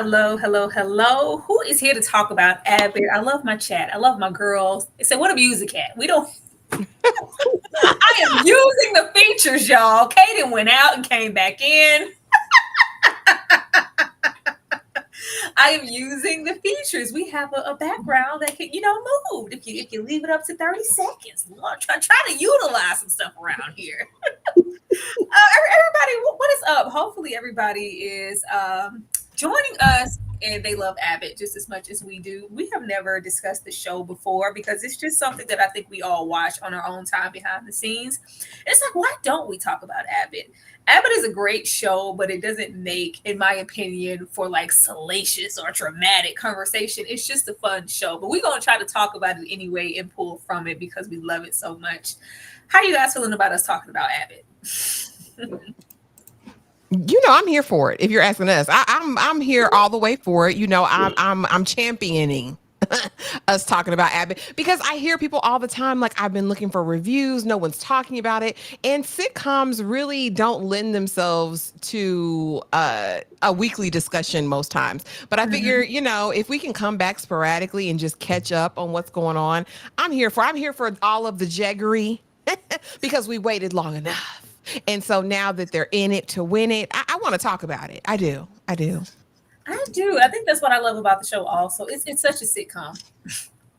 Hello, hello, hello. Who is here to talk about Abbott? I love my chat. I love my girls. They said, what a music cat. We don't, I am using the features, y'all. Kaden went out and came back in. I am using the features. We have a background that can, move if you leave it up to 30 seconds. Lord, try to utilize some stuff around here. Everybody, what is up? Hopefully, everybody is joining us and they love Abbott just as much as we do. We have never discussed the show before because it's just something that I think we all watch on our own time behind the scenes. It's like, why don't we talk about Abbott? Abbott is a great show, but it doesn't make, in my opinion, for like salacious or dramatic conversation. It's just a fun show, but we're going to try to talk about it anyway and pull from it because we love it so much. How are you guys feeling about us talking about Abbott? I'm here for it. If you're asking us, I'm here all the way for it. I'm championing us talking about Abbott because I hear people all the time like I've been looking for reviews, no one's talking about it, and sitcoms really don't lend themselves to a weekly discussion most times. But I figure, if we can come back sporadically and just catch up on what's going on, I'm here for all of the jaggery because we waited long enough. And so now that they're in it to win it, I want to talk about it. I do. I do. I do. I think that's what I love about the show also. It's such a sitcom.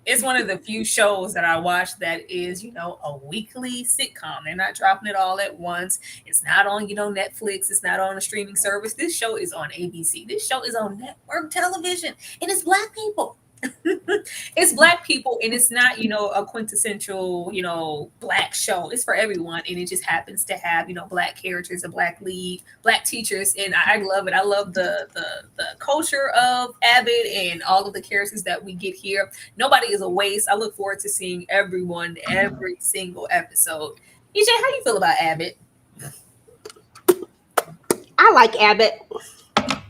It's one of the few shows that I watch that is, a weekly sitcom. They're not dropping it all at once. It's not on, Netflix. It's not on a streaming service. This show is on ABC. This show is on network television. And it's black people. It's black people and it's not a quintessential black show. It's for everyone and it just happens to have black characters, a black lead, black teachers, and I love it. I love the culture of Abbott and all of the characters that we get here. Nobody is a waste. I look forward to seeing everyone every single episode. EJ, how you feel about Abbott? I like Abbott.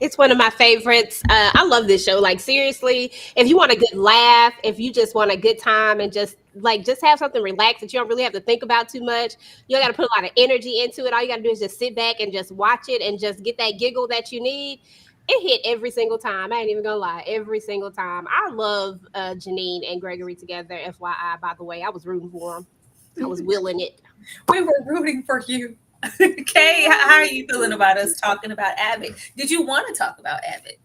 It's one of my favorites. I love this show. Like seriously, if you want a good laugh, if you just want a good time and just have something relaxed that you don't really have to think about too much, you don't got to put a lot of energy into it. All you got to do is just sit back and just watch it and just get that giggle that you need. It hit every single time. I ain't even gonna lie, every single time. I love Janine and Gregory together. FYI, by the way, I was rooting for them. I was willing it. We were rooting for you. Kay, how are you feeling about us talking about Abbott? Did you want to talk about Abbott?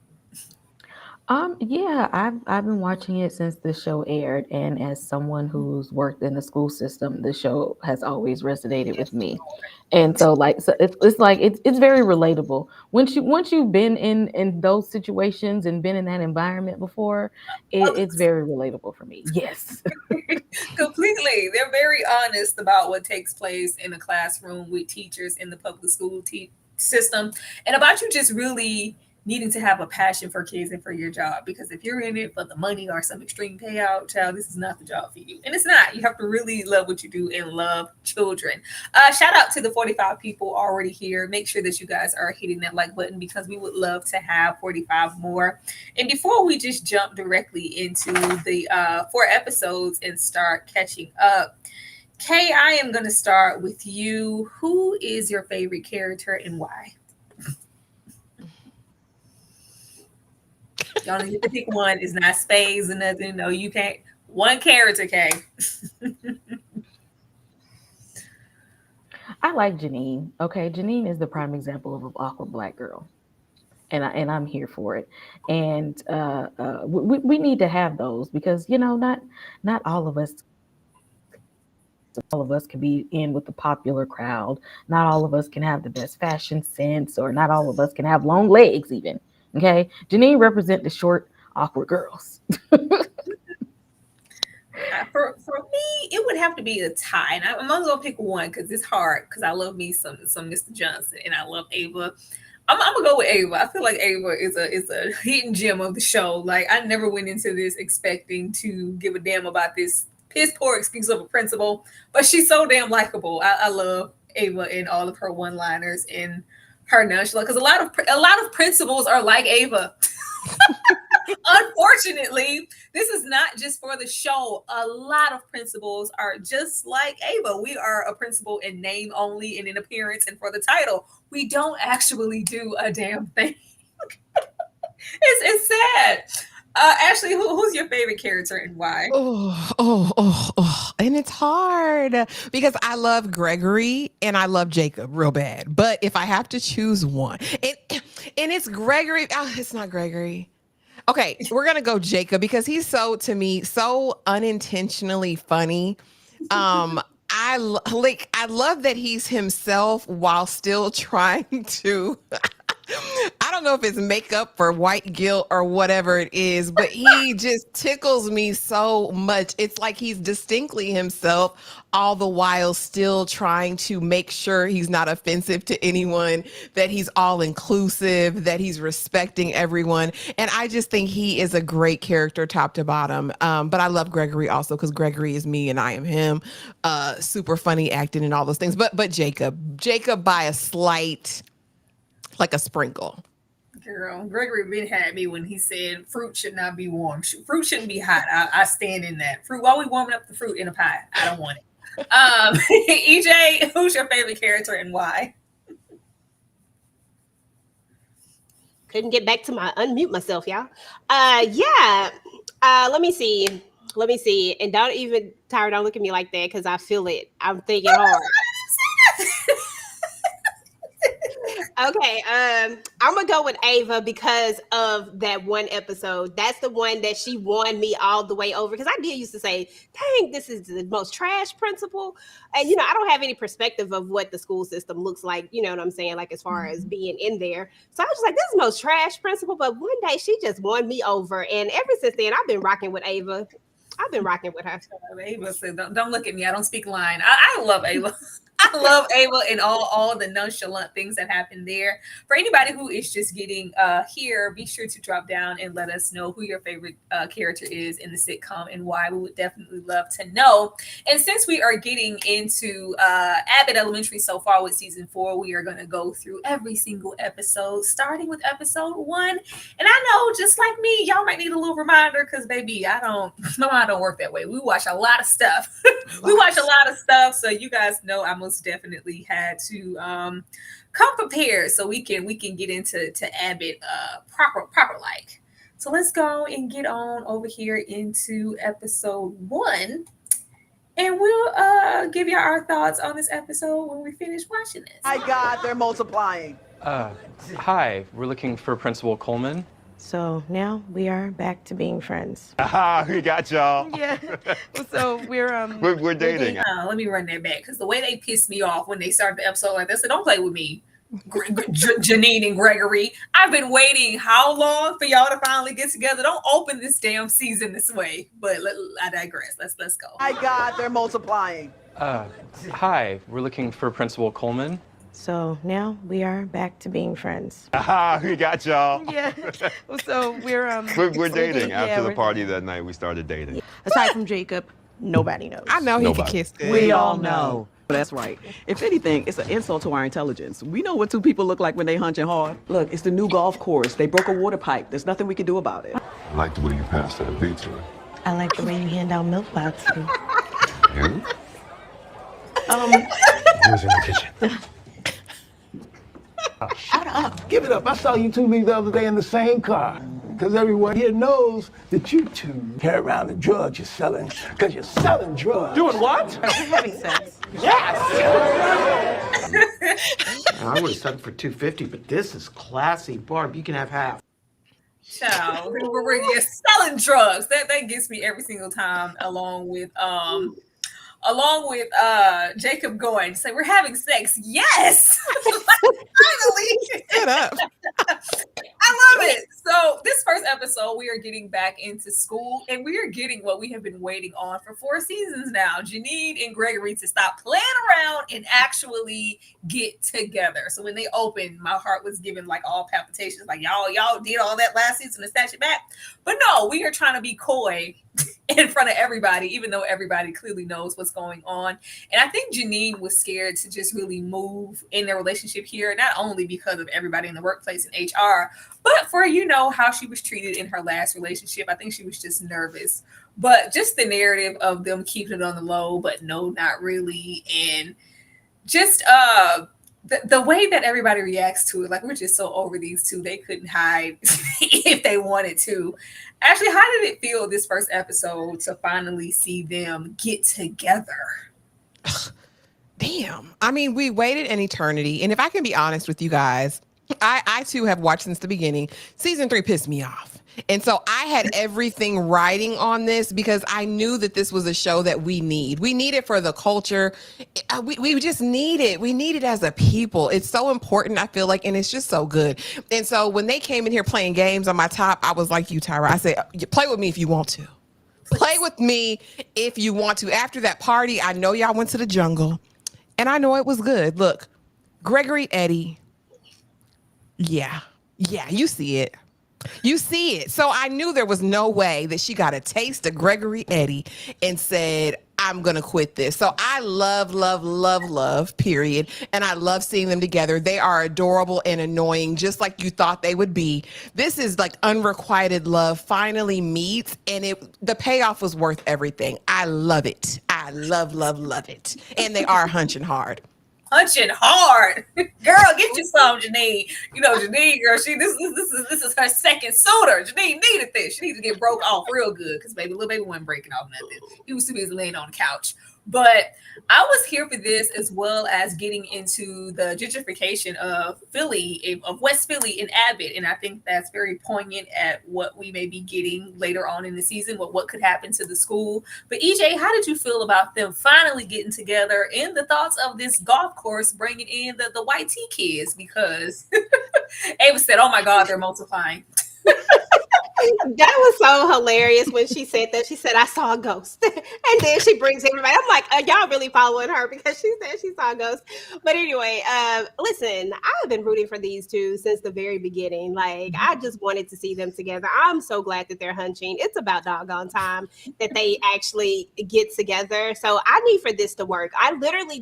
Yeah, I've been watching it since the show aired, and as someone who's worked in the school system, the show has always resonated with me. And so it's very relatable. Once you've been in those situations and been in that environment before, it's very relatable for me. Yes. Completely. They're very honest about what takes place in a classroom with teachers in the public school system and about you just really needing to have a passion for kids and for your job. Because if you're in it for the money or some extreme payout, child, this is not the job for you. And it's not. You have to really love what you do and love children. Shout out to the 45 people already here. Make sure that you guys are hitting that like button because we would love to have 45 more. And before we just jump directly into the 4 episodes and start catching up, Kay, I am going to start with you. Who is your favorite character and why? Y'all need to pick one. It's not spades or nothing. No, you can't. One character, Kay. I like Janine. Okay, Janine is the prime example of an awkward black girl, and I'm here for it. And we need to have those because not all of us can be in with the popular crowd. Not all of us can have the best fashion sense, or not all of us can have long legs even. Okay, Janine represent the short, awkward girls. For me, it would have to be a tie. And I'm only gonna pick one because it's hard. Because I love me some Mr. Johnson and I love Ava. I'm gonna go with Ava. I feel like Ava is a hidden gem of the show. Like I never went into this expecting to give a damn about this piss poor excuse of a principal, but she's so damn likable. I love Ava and all of her one liners and her nonchalant. Because a lot of principals are like Ava. Unfortunately, this is not just for the show. A lot of principals are just like Ava. We are a principal in name only and in appearance and for the title. We don't actually do a damn thing. It's sad. Ashley, who's your favorite character and why? And it's hard because I love Gregory and I love Jacob real bad. But if I have to choose one, and it's Gregory, it's not Gregory. Okay, we're gonna go Jacob because he's to me so unintentionally funny. I love that he's himself while still trying to I don't know if it's makeup for white guilt or whatever it is, but he just tickles me so much. It's like he's distinctly himself, all the while still trying to make sure he's not offensive to anyone, that he's all inclusive, that he's respecting everyone. And I just think he is a great character top to bottom. But I love Gregory also because Gregory is me and I am him. Super funny acting and all those things. But Jacob by a slight, like a sprinkle. Girl, Gregory Ben had me when he said fruit should not be warm. Fruit shouldn't be hot. I stand in that. Fruit, why are we warming up the fruit in a pie? I don't want it. EJ, who's your favorite character and why? Couldn't get back to my unmute myself, y'all. Yeah. Let me see. And Tyra, don't look at me like that because I feel it. I'm thinking hard. Okay, I'm gonna go with Ava because of that one episode. That's the one that she won me all the way over because I did used to say, dang, this is the most trash principal. And I don't have any perspective of what the school system looks like, you know what I'm saying, like as far as being in there. So I was just like, this is the most trash principal, but one day she just won me over. And ever since then, I've been rocking with Ava. I've been rocking with her. Ava said, don't look at me. I don't speak line. I love Ava. I love Ava and all the nonchalant things that happen there. For anybody who is just getting here, be sure to drop down and let us know who your favorite character is in the sitcom and why. We would definitely love to know. And since we are getting into Abbott Elementary so far with season 4, we are going to go through every single episode, starting with episode 1. And I know, just like me, y'all might need a little reminder because, baby, my mind don't work that way. We watch a lot of stuff. So you guys know I most definitely had to come prepared so we can get into Abbott proper like. So let's go and get on over here into episode 1, and we'll give you our thoughts on this episode when we finish watching this. My God, they're multiplying. Hi, we're looking for Principal Coleman. So now we are back to being friends. Aha, we got y'all. Yeah. So we're dating. Let me run that back because the way they pissed me off when they started the episode like this, so don't play with me, Janine and Gregory. I've been waiting how long for y'all to finally get together? Don't open this damn season this way. But I digress. Let's go. My God, they're multiplying. Hi, we're looking for Principal Coleman. So now we are back to being friends. Aha, we got y'all. Yeah. So we're dating. After the party that night, we started dating. Aside from Jacob, nobody knows. I know he can kiss it. We all know. That's right. If anything, it's an insult to our intelligence. We know what two people look like when they hunching hard. Look, it's the new golf course. They broke a water pipe. There's nothing we can do about it. I like the way you pass that pizza. I like the way you hand out milk boxes. You? Who's in the kitchen? Shut up. Give it up. I saw you two leave the other day in the same car. Because everyone here knows that you two carry around the drugs you're selling. Because you're selling drugs. Doing what? We're having sex. Yes! I would have settled for $250, but this is classy. Barb, you can have half. Child, we're selling drugs. That gets me every single time, along with Jacob going to say we're having sex. Yes. Finally. Shut up. I love it. So this first episode, we are getting back into school, and we are getting what we have been waiting on for 4 seasons now. Janine and Gregory to stop playing around and actually get together. So when they opened, my heart was giving like all palpitations, like y'all did all that last season to snatch it back. But no, we are trying to be coy in front of everybody, even though everybody clearly knows what's going on. And I think Janine was scared to just really move in their relationship here, not only because of everybody in the workplace and HR, but for, how she was treated in her last relationship. I think she was just nervous. But just the narrative of them keeping it on the low, but no, not really. And just the way that everybody reacts to it, like we're just so over these two, they couldn't hide if they wanted to. Actually, how did it feel this first episode to finally see them get together? Damn. I mean, we waited an eternity. And if I can be honest with you guys, I too have watched since the beginning. Season 3 pissed me off. And so I had everything riding on this because I knew that this was a show that we need. We need it for the culture. We just need it. We need it as a people. It's so important, I feel like, and it's just so good. And so when they came in here playing games on my top, I was like you, Tyra. I said, play with me if you want to. Play with me if you want to. After that party, I know y'all went to the jungle, and I know it was good. Look, Gregory Eddie. Yeah, you see it. You see it. So I knew there was no way that she got a taste of Gregory Eddie and said, I'm going to quit this. So I love, period. And I love seeing them together. They are adorable and annoying, just like you thought they would be. This is like unrequited love finally meets, and the payoff was worth everything. I love it. I love it. And they are hunching hard. Punching hard, girl. Get you some, Janine. You know, Janine, girl. This is her second suitor. Janine needed this. She needed to get broke off real good because little baby wasn't breaking off nothing. He was too busy laying on the couch. But I was here for this as well as getting into the gentrification of Philly, of West Philly and Abbott. And I think that's very poignant at what we may be getting later on in the season, what could happen to the school. But EJ, how did you feel about them finally getting together and the thoughts of this golf course bringing in the white tea kids? Because Ava said, oh my God, they're multiplying. That was so hilarious when she said that. She said, I saw a ghost. And then she brings everybody. I'm like, y'all really following her because she said she saw a ghost. But anyway, listen, I've been rooting for these two since the very beginning. Like, I just wanted to see them together. I'm so glad that they're hunching. It's about doggone time that they actually get together. So I need for this to work.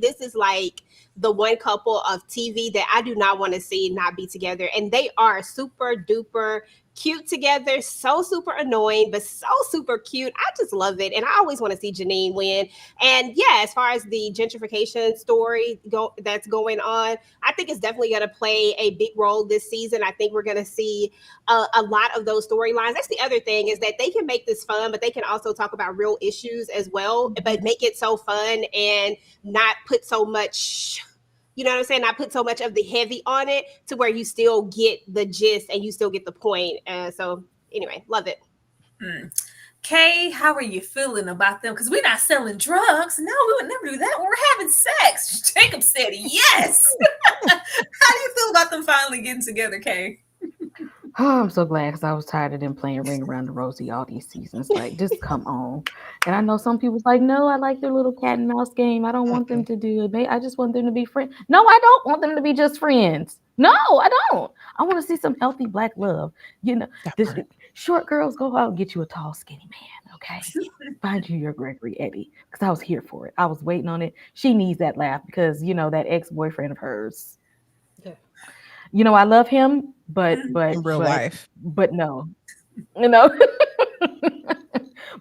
This is like the one couple of TV that I do not want to see not be together. And they are super duper cute together, so super annoying, but so super cute. I just love it. And I always want to see Janine win. And yeah, as far as the gentrification story that's going on, I think it's definitely going to play a big role this season. I think we're going to see a lot of those storylines. That's the other thing, is that they can make this fun, but they can also talk about real issues as well, but make it so fun and not put so much, you know what I'm saying? Not put so much of the heavy on it to where you still get the gist and you still get the point. So anyway, love it. Kay, how are you feeling about them? Because we're not selling drugs. No, we would never do that when we're having sex. Jacob said yes. How do you feel about them finally getting together, Kay? Oh, I'm so glad, because I was tired of them playing Ring Around the Rosie all these seasons. Like, just come on. And I know some people's like, no, I like their little cat and mouse game. I don't want them to do it. I just want them to be friends. No, I don't want them to be just friends. No, I don't. I want to see some healthy Black love. You know, short girls, go out and get you a tall, skinny man, okay? Find you your Gregory Eddie, because I was here for it. I was waiting on it. She needs that laugh because, you know, that ex-boyfriend of hers. Yeah. You know, I love him, but in real life. But no, you know,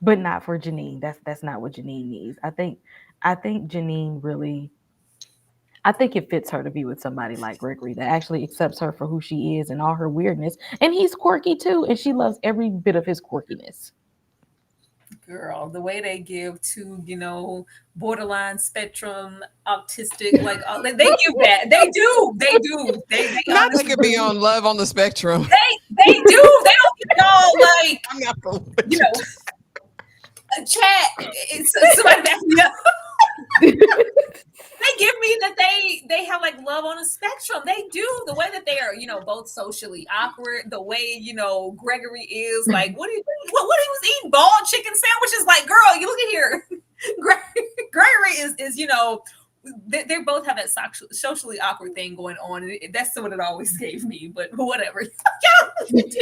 but not for Janine. That's not what Janine needs. I think Janine really, I think it fits her to be with somebody like Gregory that actually accepts her for who she is and all her weirdness. And he's quirky too, and she loves every bit of his quirkiness. Girl, the way they give to, you know, borderline spectrum, autistic, like they give that. They do. They not to be on Love on the Spectrum. They do. They don't get it all like, I'm not going you know, a chat. Somebody back me up. They give me that they have like love on a spectrum. They do. The way that they are, you know, both socially awkward. The way, you know, Gregory is like, what he was eating bald chicken sandwiches. Like, girl, you look at here. Gregory is, you know, they both have that socially awkward thing going on. And that's what it always gave me. But whatever. Y'all don't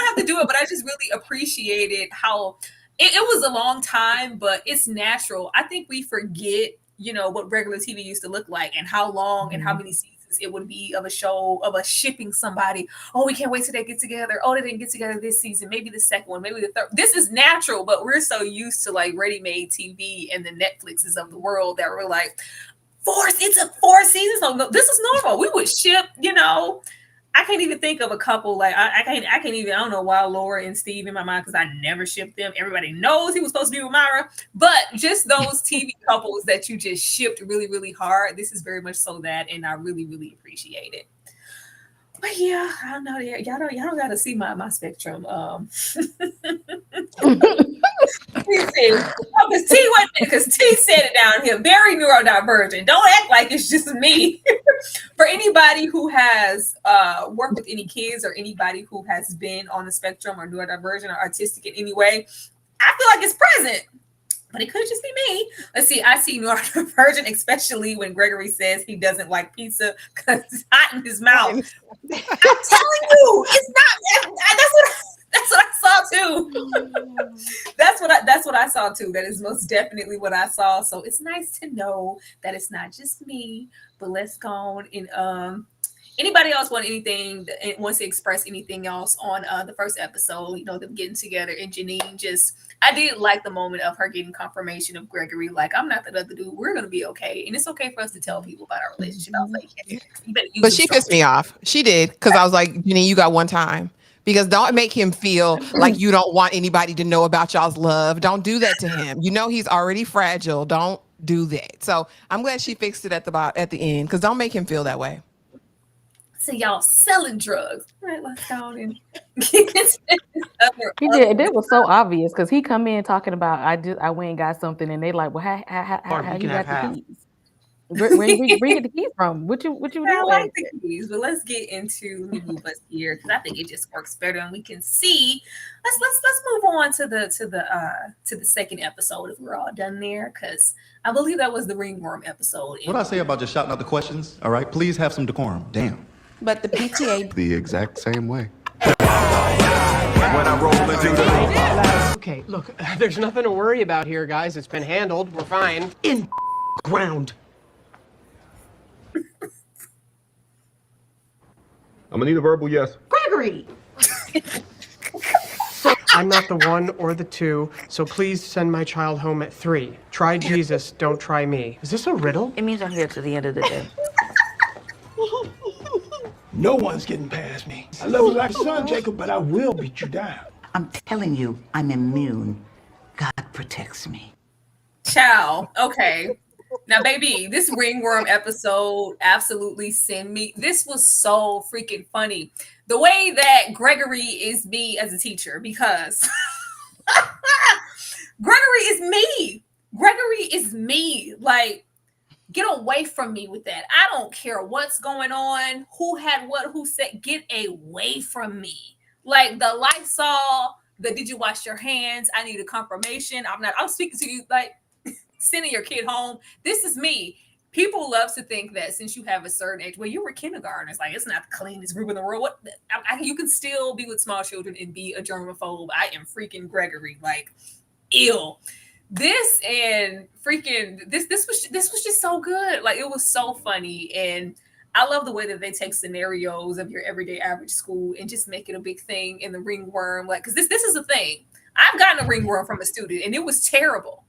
have to do it. But I just really appreciated how it was a long time, but it's natural. I think we forget, you know, what regular TV used to look like and how long and how many seasons it would be of a show, of us shipping somebody. Oh, we can't wait till they get together. Oh, they didn't get together this season. Maybe the second one, maybe the third. This is natural, but we're so used to like ready-made TV and the Netflixes of the world that we're like, it's a 4 seasons. So this is normal. We would ship, I can't even think of a couple like I can't even. I don't know why Laura and Steve in my mind because I never shipped them. Everybody knows he was supposed to be with Myra, but just those TV couples that you just shipped really, really hard. This is very much so that, and I really, really appreciate it. But yeah, I don't know. Y'all don't got to see my spectrum. Because T said it down here, very neurodivergent. Don't act like it's just me. For anybody who has worked with any kids or anybody who has been on the spectrum or neurodivergent or artistic in any way, I feel like it's present. But it could just be me. Let's see. I see neurodivergent, especially when Gregory says he doesn't like pizza because it's hot in his mouth. I'm telling you, it's not. That's what I saw too. That's what I saw too. That is most definitely what I saw. So it's nice to know that it's not just me. But let's go on and anybody else wants to express anything else on the first episode? Them getting together and Janine I did like the moment of her getting confirmation of Gregory. Like, I'm not that other dude. We're gonna be okay, and it's okay for us to tell people about our relationship. I was like, yes, but she pissed me off. She did because I was like, Janine, you got one time. Because don't make him feel like you don't want anybody to know about y'all's love. Don't do that to him. He's already fragile. Don't do that. So I'm glad she fixed it at the end because don't make him feel that way. So y'all selling drugs. All right, let's go and He did. It was so obvious because he come in talking about I went and got something and they like, well, how you got the keys? Where you get the keys from? What you doing? I like the keys, but let's get into move us here because I think it just works better and we can see. Let's move on to the second episode if we're all done there because I believe that was the ringworm episode. What I say about just shouting out the questions? All right, please have some decorum. Damn. But the PTA the exact same way. Okay, look, there's nothing to worry about here, guys. It's been handled. We're fine. In ground. I'm gonna need a verbal yes. Gregory. I'm not the one or the two, so please send my child home at 3. Try Jesus, don't try me. Is this a riddle? It means I'm here to the end of the day. No one's getting past me. I love you like a son, Jacob, but I will beat you down. I'm telling you, I'm immune. God protects me. Ciao. Okay. Now, baby, this ringworm episode absolutely sent me. This was so freaking funny. The way that Gregory is me as a teacher, because Gregory is me. Gregory is me. Like, get away from me with that. I don't care what's going on, who had what, who said, get away from me. Like the Lysol, did you wash your hands? I need a confirmation. I'm speaking to you like sending your kid home. This is me. People love to think that since you have a certain age, well, you were kindergarten. It's like, it's not the cleanest group in the world. You can still be with small children and be a germaphobe. I am freaking Gregory. Like, ill. This and freaking this was just so good. Like, it was so funny. And I love the way that they take scenarios of your everyday average school and just make it a big thing in the ringworm. Like, because this is a thing. I've gotten a ringworm from a student and it was terrible.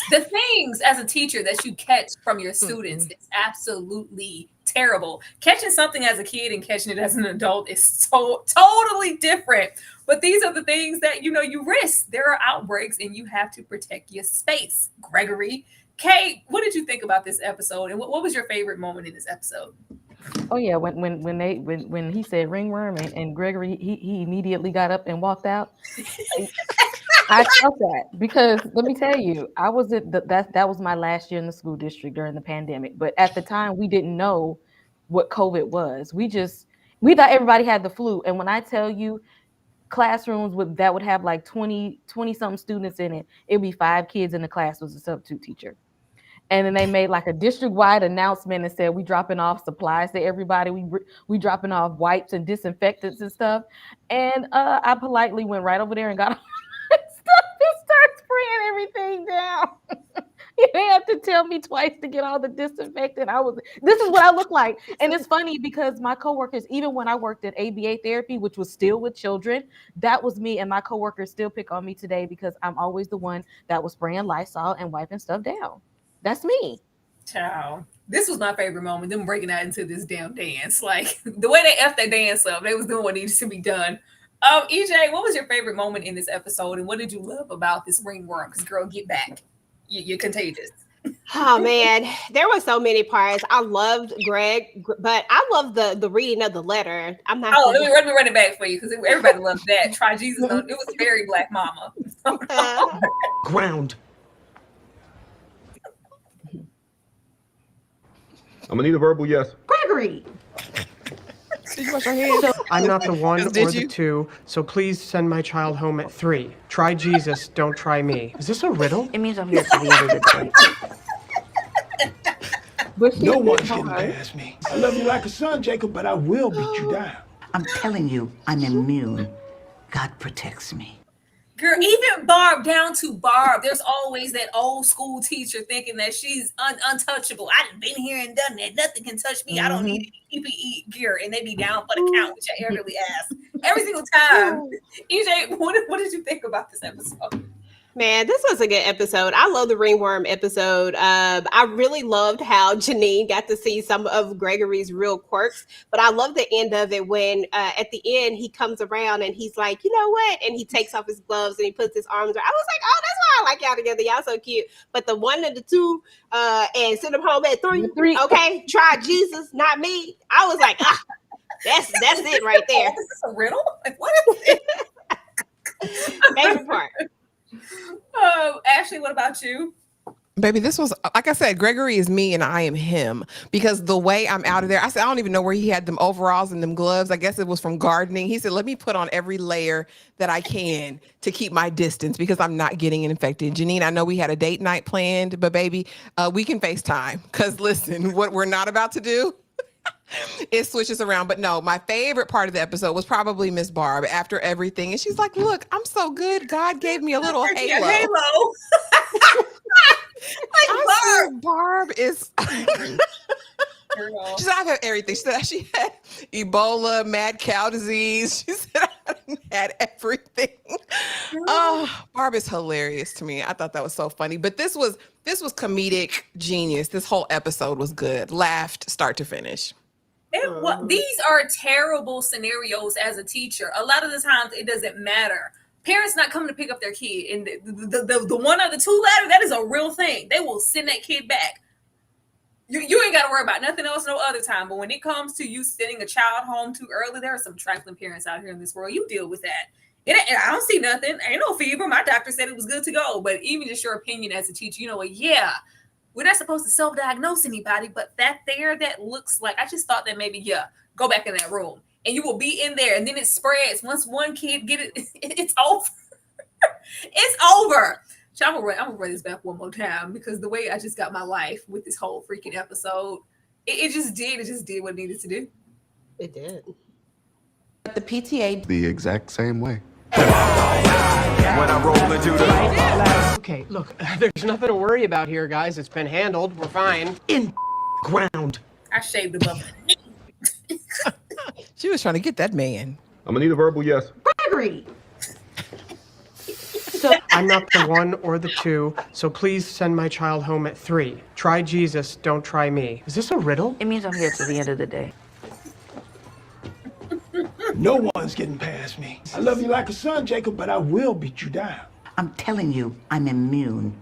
The things as a teacher that you catch from your students is absolutely terrible. Catching something as a kid and catching it as an adult is so totally different. But these are the things that, you risk. There are outbreaks and you have to protect your space. Gregory. Kate, what did you think about this episode? And what was your favorite moment in this episode? Oh yeah, when he said ringworm and Gregory, he immediately got up and walked out. I felt that because let me tell you, I was that was my last year in the school district during the pandemic. But at the time, we didn't know what COVID was. We thought everybody had the flu. And when I tell you, classrooms that would have like 20 something students in it, it'd be 5 kids in the class was a substitute teacher. And then they made like a district-wide announcement and said, we dropping off supplies to everybody. We dropping off wipes and disinfectants and stuff. And I politely went right over there and got stuff and start spraying everything down. You didn't have to tell me twice to get all the disinfectant. This is what I look like. And it's funny because my coworkers, even when I worked at ABA therapy, which was still with children, that was me. And my coworkers still pick on me today because I'm always the one that was spraying Lysol and wiping stuff down. That's me. Ciao. This was my favorite moment, them breaking out into this damn dance. Like, the way they effed that dance up, they was doing what needed to be done. EJ, what was your favorite moment in this episode, and what did you love about this ringworm? Because, girl, get back. You're contagious. Oh man, there were so many parts. I loved Greg, but I love the reading of the letter. I'm not. Oh, let me run it back for you because everybody loves that. Try Jesus. It was very Black Mama. Ground. I'm gonna need a verbal yes. Gregory! Did you wash your hands? I'm not the one or Did the you? two, so please send my child home at 3. Try Jesus, don't try me. Is this a riddle? It means I'm here to the end of the day. No one's getting past me. I love you like a son, Jacob, but I will beat you down. I'm telling you, I'm immune. God protects me. Girl, even Barb, down to Barb, there's always that old school teacher thinking that she's untouchable. I've been here and done that. Nothing can touch me. I don't need any PPE gear. And they be down for the count with your elderly ass every single time. EJ, what did you think about this episode? Man, this was a good episode. I love the ringworm episode. I really loved how Janine got to see some of Gregory's real quirks, but I love the end of it when at the end he comes around and he's like, you know what? And he takes off his gloves and he puts his arms around. I was like, oh, that's why I like y'all together. Y'all so cute. But the 1 and the 2 and send them home at 3. Okay, try Jesus, not me. I was like, that's it right there. Is this a riddle? Like, what is it? Favorite part. Ashley, what about you? Baby, this was, like I said, Gregory is me and I am him, because the way I'm out of there, I said, I don't even know where he had them overalls and them gloves. I guess it was from gardening. He said, let me put on every layer that I can to keep my distance because I'm not getting infected. Janine, I know we had a date night planned, but baby, we can FaceTime because listen, what we're not about to do, it switches around. But no, my favorite part of the episode was probably Miss Barb after everything. And she's like, look, I'm so good. God gave me a little halo. Like Barb is she said, I've had everything. She said she had Ebola, mad cow disease. She said I had everything. Oh, Barb is hilarious to me. I thought that was so funny. But this was comedic genius. This whole episode was good. Laughed start to finish. These are terrible scenarios as a teacher. A lot of the times it doesn't matter. Parents not coming to pick up their kid, and the 1 or the 2 ladder, that is a real thing. They will send that kid back. You ain't got to worry about nothing else no other time. But when it comes to you sending a child home too early, there are some trifling parents out here in this world. You deal with that. I don't see nothing. Ain't no fever. My doctor said it was good to go. But even just your opinion as a teacher, you know what? Yeah, we're not supposed to self-diagnose anybody, but that looks like, I just thought that maybe, go back in that room. And you will be in there, and then it spreads. Once one kid get it, it's over. It's over. So I'm gonna run this back one more time because the way I just got my life with this whole freaking episode, it just did what it needed to do. It did. The PTA The exact same way. When I roll into the Okay, look, there's nothing to worry about here, guys. It's been handled. We're fine. in ground. I shaved above the knee. She was trying to get that man. I'm gonna need a verbal yes. Gregory! So I'm not the 1 or the 2, so please send my child home at 3. Try Jesus, don't try me. Is this a riddle? It means I'm here to the end of the day. No one's getting past me. I love you like a son, Jacob, but I will beat you down. I'm telling you, I'm immune.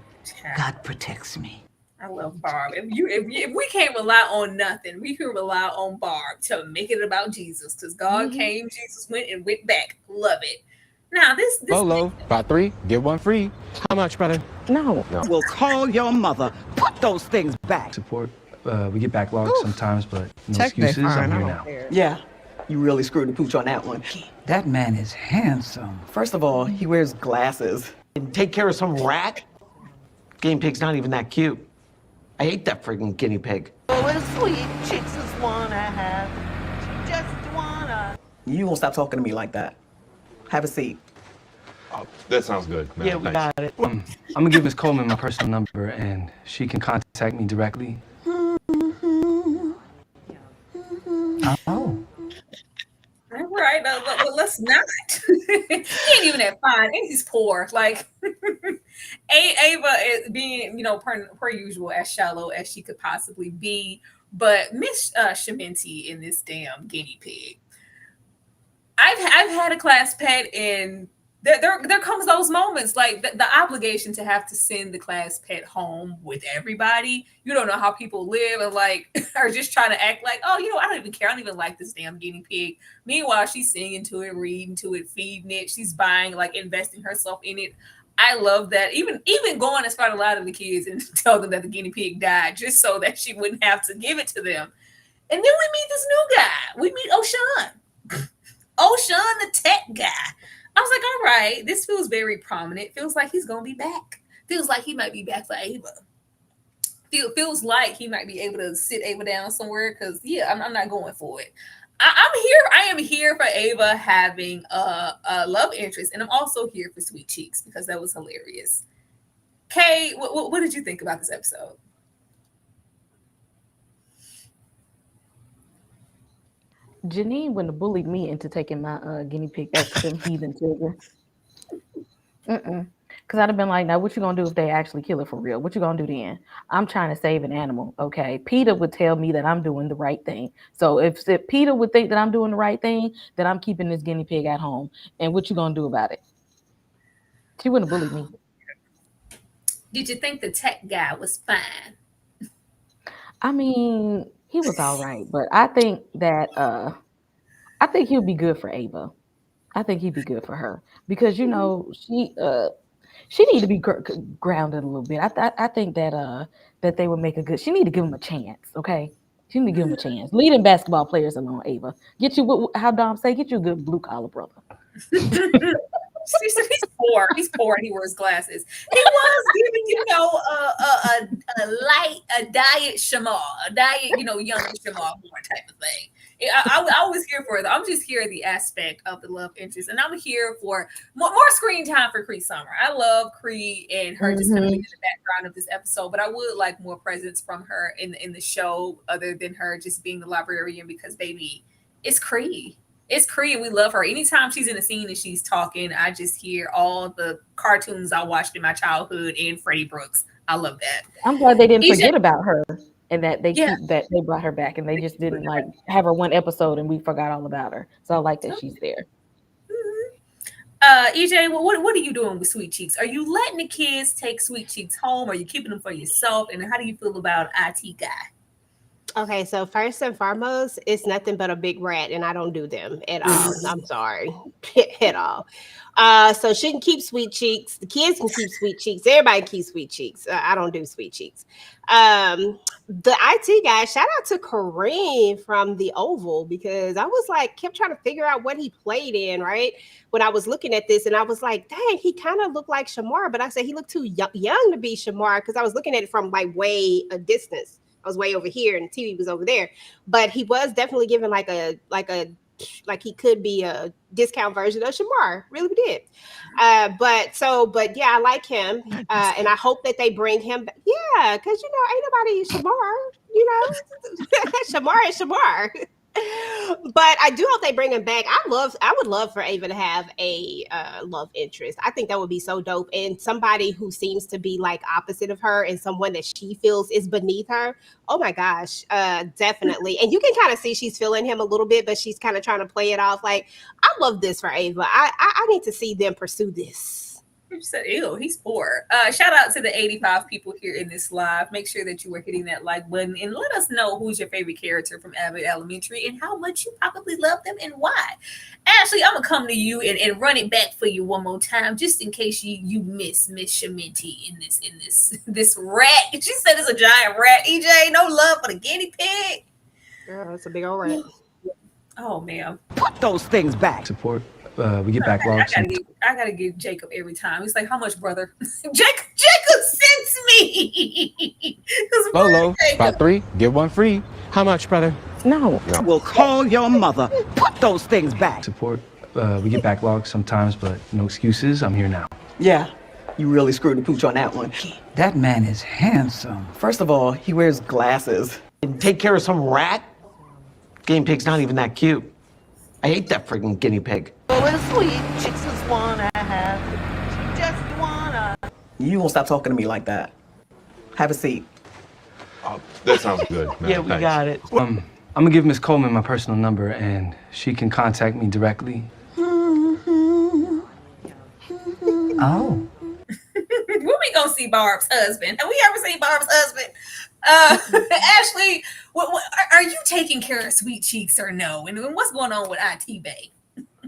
God protects me. I love Barb. If we can't rely on nothing, we can rely on Barb to make it about Jesus. Because God came, Jesus went, and went back. Love it. Now this Bolo, buy 3, get 1 free. How much, brother? No. We'll call your mother. Put those things back. Support. We get backlogged sometimes, but no Check they excuses. fine. I'm here I now. don't care. Yeah, you really screwed the pooch on that one. That man is handsome. First of all, he wears glasses. And take care of some rat? Guinea pig's not even that cute. I hate that freaking guinea pig. Oh, it's sweet. Chicks just wanna have. She just wanna. You won't stop talking to me like that. Have a seat. Oh, that sounds good, man. Yeah, we Thanks. got it. I'm gonna give Ms. Coleman my personal number, and she can contact me directly. Oh. All right, but let's not. He ain't even that fine, and he's poor. Like, Ava is being, per usual, as shallow as she could possibly be. But Miss Sheminti in this damn guinea pig. I've had a class pet, and there comes those moments like the obligation to have to send the class pet home with everybody. You don't know how people live and like are just trying to act like, oh, I don't even care. I don't even like this damn guinea pig. Meanwhile, she's singing to it, reading to it, feeding it. She's buying, like investing herself in it. I love that. Even going as far to lie to the kids and tell them that the guinea pig died just so that she wouldn't have to give it to them. And then we meet this new guy. We meet O'Shawn. O'Shawn, the tech guy. I was like, all right, this feels very prominent. Feels like he's going to be back. Feels like he might be back for Ava. Feels like he might be able to sit Ava down somewhere because, I'm not going for it. I'm here. I am here for Ava having a love interest, and I'm also here for Sweet Cheeks because that was hilarious. Kay, what did you think about this episode? Janine wouldn't have bullied me into taking my guinea pig back to them heathen children. Because I'd have been like, now what you gonna do if they actually kill it for real? What you gonna do then? I'm trying to save an animal, okay? Peter would tell me that I'm doing the right thing. So if Peter would think that I'm doing the right thing, then I'm keeping this guinea pig at home. And what you gonna do about it? She wouldn't have bullied me. Did you think the tech guy was fine? I mean, he was all right, but I think that I think he'll be good for Ava. I think he'd be good for her because she need to be grounded a little bit. I think that that they would make a good. She need to give him a chance. Okay, she need to give him a chance. Leading basketball players alone, Ava. Get you how Dom say. Get you a good blue collar brother. He's poor. He's poor and he wears glasses. He was giving, a diet Shamar, a diet, younger Shamar more type of thing. I was here for it. I'm just here at the aspect of the love interest, and I'm here for more screen time for Cree Summer. I love Cree and her just kind of in the background of this episode, but I would like more presence from her in the show, other than her just being the librarian. Because baby, it's Cree. It's Cree, and we love her. Anytime she's in a scene and she's talking, I just hear all the cartoons I watched in my childhood and Freddie Brooks. I love that. I'm glad they didn't forget about her and that they that they brought her back and they just didn't like have her one episode and we forgot all about her. So I like that she's there. EJ, what are you doing with Sweet Cheeks? Are you letting the kids take Sweet Cheeks home? Are you keeping them for yourself? And how do you feel about IT Guy? Okay, so first and foremost, it's nothing but a big rat, and I don't do them at all. I'm sorry, at all. So she can keep Sweet Cheeks. The kids can keep Sweet Cheeks. Everybody keeps Sweet Cheeks. I don't do Sweet Cheeks. The IT guy, shout out to Kareem from The Oval, because I was like, kept trying to figure out what he played in, right? When I was looking at this, and I was like, dang, he kind of looked like Shamar, but I said he looked too young to be Shamar because I was looking at it from like way a distance. I was way over here and the TV was over there, but he was definitely given like he could be a discount version of Shamar. Really did. But yeah, I like him. And I hope that they bring him back. Yeah. Cause ain't nobody Shamar, Shamar is Shamar. But I do hope they bring him back. I would love for Ava to have a love interest. I think that would be so dope. And somebody who seems to be like opposite of her and someone that she feels is beneath her. Oh my gosh, definitely. And you can kind of see she's feeling him a little bit, but she's kind of trying to play it off. Like, I love this for Ava. I need to see them pursue this. You said, ew, he's poor. Shout out to the 85 people here in this live. Make sure that you are hitting that like button and let us know who's your favorite character from Abbott Elementary and how much you probably love them and why. Ashley, I'm going to come to you and run it back for you one more time, just in case you miss Miss Sheminti in this rat. She said it's a giant rat. EJ, no love for the guinea pig. Girl, it's a big old rat. Oh, man. Put those things back. Support. We get backlogs. I gotta give Jacob every time. He's like, how much, brother? Jacob sends me. Lolo, buy 3, get 1 free. How much, brother? No. We'll call your mother. Put those things back. Support. We get backlogs sometimes, but no excuses. I'm here now. Yeah, you really screwed the pooch on that one. That man is handsome. First of all, he wears glasses. And take care of some rat? Guinea pig's not even that cute. I hate that freaking guinea pig. Oh, and Sweet Cheeks just wanna have. She just wanna. You won't stop talking to me like that. Have a seat. That sounds good, man. Yeah, we Thanks. got it. I'm gonna give Miss Coleman my personal number, and she can contact me directly. Oh. When we gonna see Barb's husband? Have we ever seen Barb's husband? Ashley, are you taking care of Sweet Cheeks or no? And what's going on with IT Bay?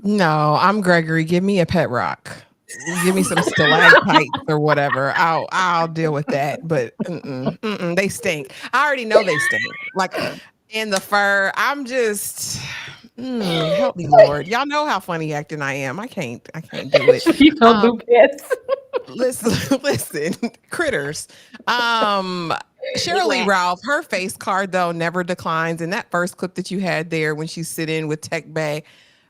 No, I'm Gregory. Give me a pet rock. Give me some stalactites or whatever. I'll deal with that. But they stink. I already know they stink. Like in the fur. I'm just help me, Lord. Y'all know how funny acting I am. I can't do it. You don't do pets. Listen, critters. Sheryl Lee Ralph, her face card though never declines. And that first clip that you had there when she's sitting with Tech Bay,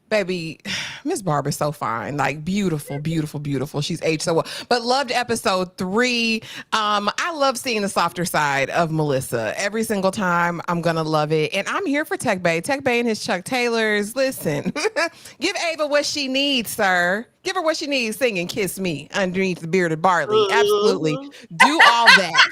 baby, Miss Barb is so fine, like beautiful, beautiful, beautiful. She's aged so well. But loved episode 3. I love seeing the softer side of Melissa every single time. I'm gonna love it, and I'm here for Tech Bay. Tech Bay and his Chuck Taylors. Listen, give Ava what she needs, sir. Give her what she needs. Sing and kiss me underneath the bearded barley. Absolutely, do all that.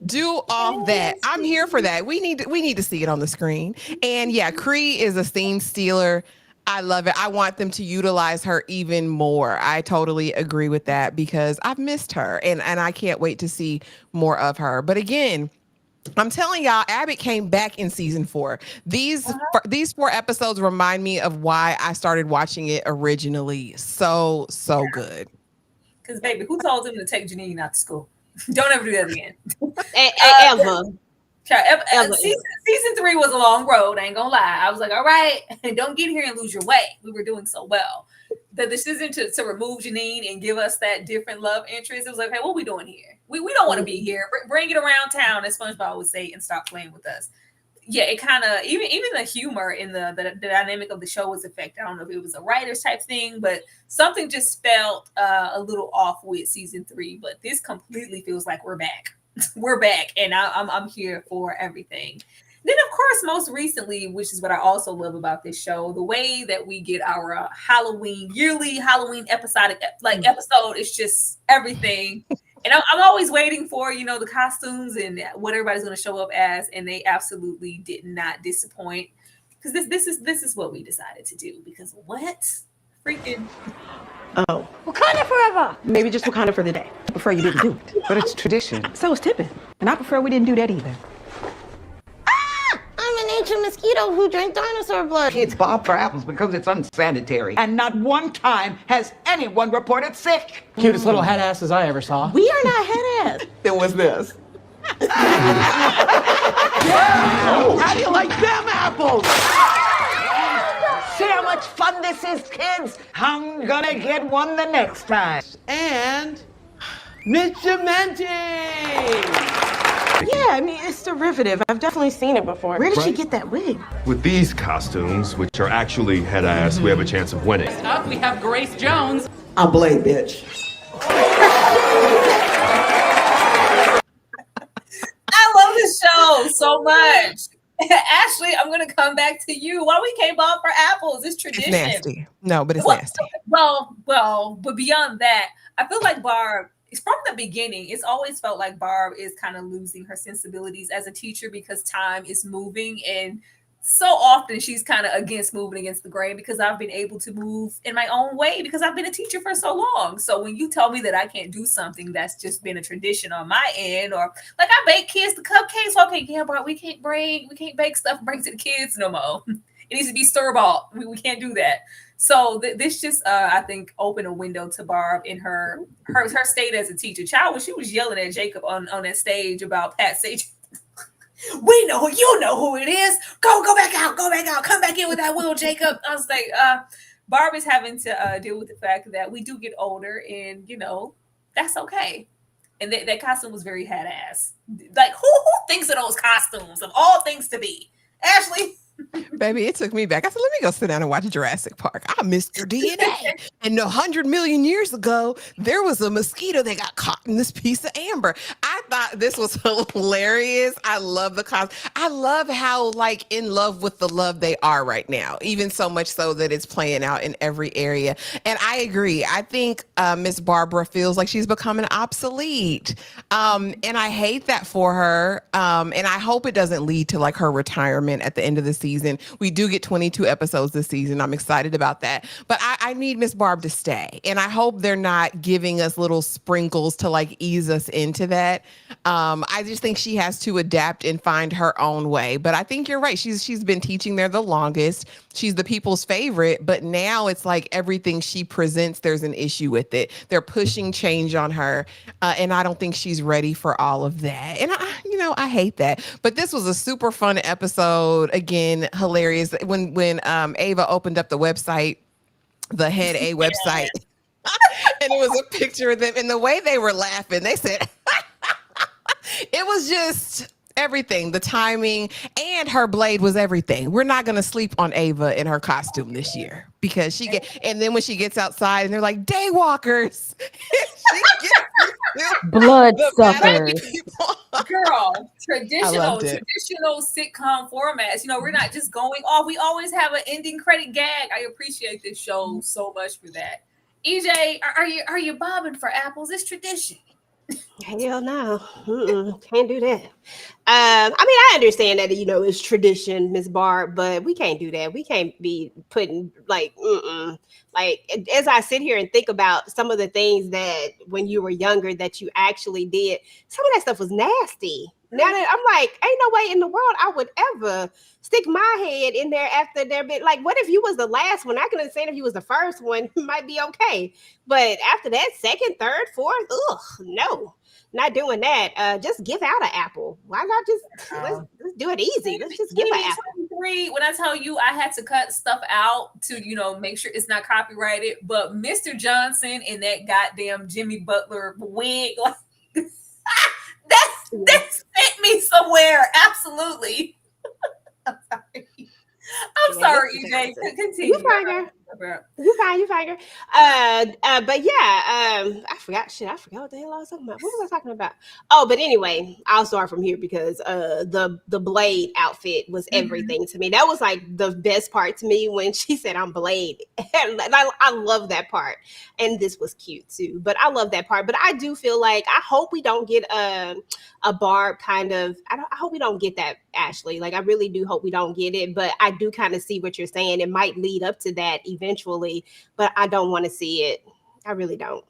Do all that. I'm here for that. We need to see it on the screen. And yeah, Cree is a scene stealer. I love it. I want them to utilize her even more. I totally agree with that because I've missed her and I can't wait to see more of her. But again, I'm telling y'all, Abbott came back in season 4. These 4 episodes remind me of why I started watching it originally. So good. Because baby, who told him to take Janine out to school? Don't ever do that again. Ever. Season 3 was a long road. I ain't gonna lie. I was like, all right, don't get here and lose your way. We were doing so well. The decision to remove Janine and give us that different love interest, it was like, hey, what are we doing here? We don't want to be here. Bring it around town, as SpongeBob would say, and stop playing with us. Yeah, it kind of even the humor in the dynamic of the show was affected. I don't know if it was a writer's type thing, but something just felt a little off with season 3. But this completely feels like we're back. We're back, and I'm here for everything. Then, of course, most recently, which is what I also love about this show, the way that we get our yearly Halloween episode is just everything. And I'm always waiting for, the costumes and what everybody's going to show up as, and they absolutely did not disappoint. Because this is what we decided to do. Because what? Freaking... Oh. Wakanda forever. Maybe just Wakanda for the day. I prefer you didn't do it. But it's tradition. So is tipping. And I prefer we didn't do that either. I'm an ancient mosquito who drank dinosaur blood. It's Bob for apples because it's unsanitary. And not one time has anyone reported sick. Cutest little head asses I ever saw. We are not head ass. Then what's this? How do you like them apples? See how much fun this is, kids? I'm gonna get one the next time. And mockumentary. Yeah, I mean, it's derivative. I've definitely seen it before. Where did she get that wig? With these costumes, which are actually head ass, we have a chance of winning. Up, we have Grace Jones. I'm Blade, bitch. I love this show so much. Ashley, I'm going to come back to you. Why we came off for apples? It's tradition. It's nasty. No, but it's nasty. Well, but beyond that, I feel like Barb, from the beginning, it's always felt like Barb is kind of losing her sensibilities as a teacher because time is moving. And so often she's kind of moving against the grain because I've been able to move in my own way because I've been a teacher for so long. So when you tell me that I can't do something that's just been a tradition on my end, or like I bake kids the cupcakes, okay, yeah, but we can't bake stuff and bring to the kids no more. It needs to be store-bought. We can't do that. So this just, I think, opened a window to Barb in her state as a teacher. Child, when she was yelling at Jacob on that stage about Pat Sage, we know, you know who it is. Go back out, come back in with that will, Jacob. I was like, Barb is having to deal with the fact that we do get older, and that's okay. And that costume was very head ass. Like, who thinks of those costumes of all things to be? Ashley. Baby, it took me back. I said, let me go sit down and watch Jurassic Park. I missed your DNA. And 100 million years ago, there was a mosquito that got caught in this piece of amber. I thought this was hilarious. I love the cause. I love how like in love with the love they are right now, even so much so that it's playing out in every area. And I agree. I think Miss Barbara feels like she's becoming obsolete. And I hate that for her. And I hope it doesn't lead to like her retirement at the end of the season. We do get 22 episodes this season. I'm excited about that. But I need Miss Barb to stay. And I hope they're not giving us little sprinkles to like ease us into that. I just think she has to adapt and find her own way. But I think you're right. She's been teaching there the longest. She's the people's favorite. But now it's like everything she presents, there's an issue with it. They're pushing change on her. And I don't think she's ready for all of that. And I hate that. But this was a super fun episode. Again, hilarious. When Ava opened up the website, the Head A website, and it was a picture of them, and the way they were laughing, they said, it was just everything. The timing and her blade was everything. We're not going to sleep on Ava in her costume this year because and then when she gets outside and they're like, daywalkers, bloodsuckers. Girl, traditional sitcom formats. We're not just going off. We always have an ending credit gag. I appreciate this show so much for that. EJ, are you bobbing for apples? It's tradition. Hell no. Can't do that. I understand that, it's tradition, Miss Barb, but we can't do that. We can't be putting like as I sit here and think about some of the things that when you were younger that you actually did, some of that stuff was nasty. Now that I'm like, ain't no way in the world I would ever stick my head in there after there been like, what if you was the last one? I can understand if you was the first one, it might be okay. But after that, second, third, fourth, no, not doing that. Just give out an apple. Why not just let's do it easy? Let's just give an apple. When I tell you I had to cut stuff out to, make sure it's not copyrighted, but Mr. Johnson in that goddamn Jimmy Butler wig, like that sent me somewhere. Absolutely. I'm sorry, EJ. Continue. You fine, girl. But yeah, I forgot what the hell I was talking about. What was I talking about? Oh, but anyway, I'll start from here because the Blade outfit was everything to me. That was like the best part to me when she said I'm Blade. And I love that part. And this was cute too. But I love that part. But I do feel like I hope we don't get a Barb kind of. I hope we don't get that, Ashley. Like I really do hope we don't get it. But I do kind of see what you're saying. It might lead up to that eventually, but I don't want to see it. I really don't.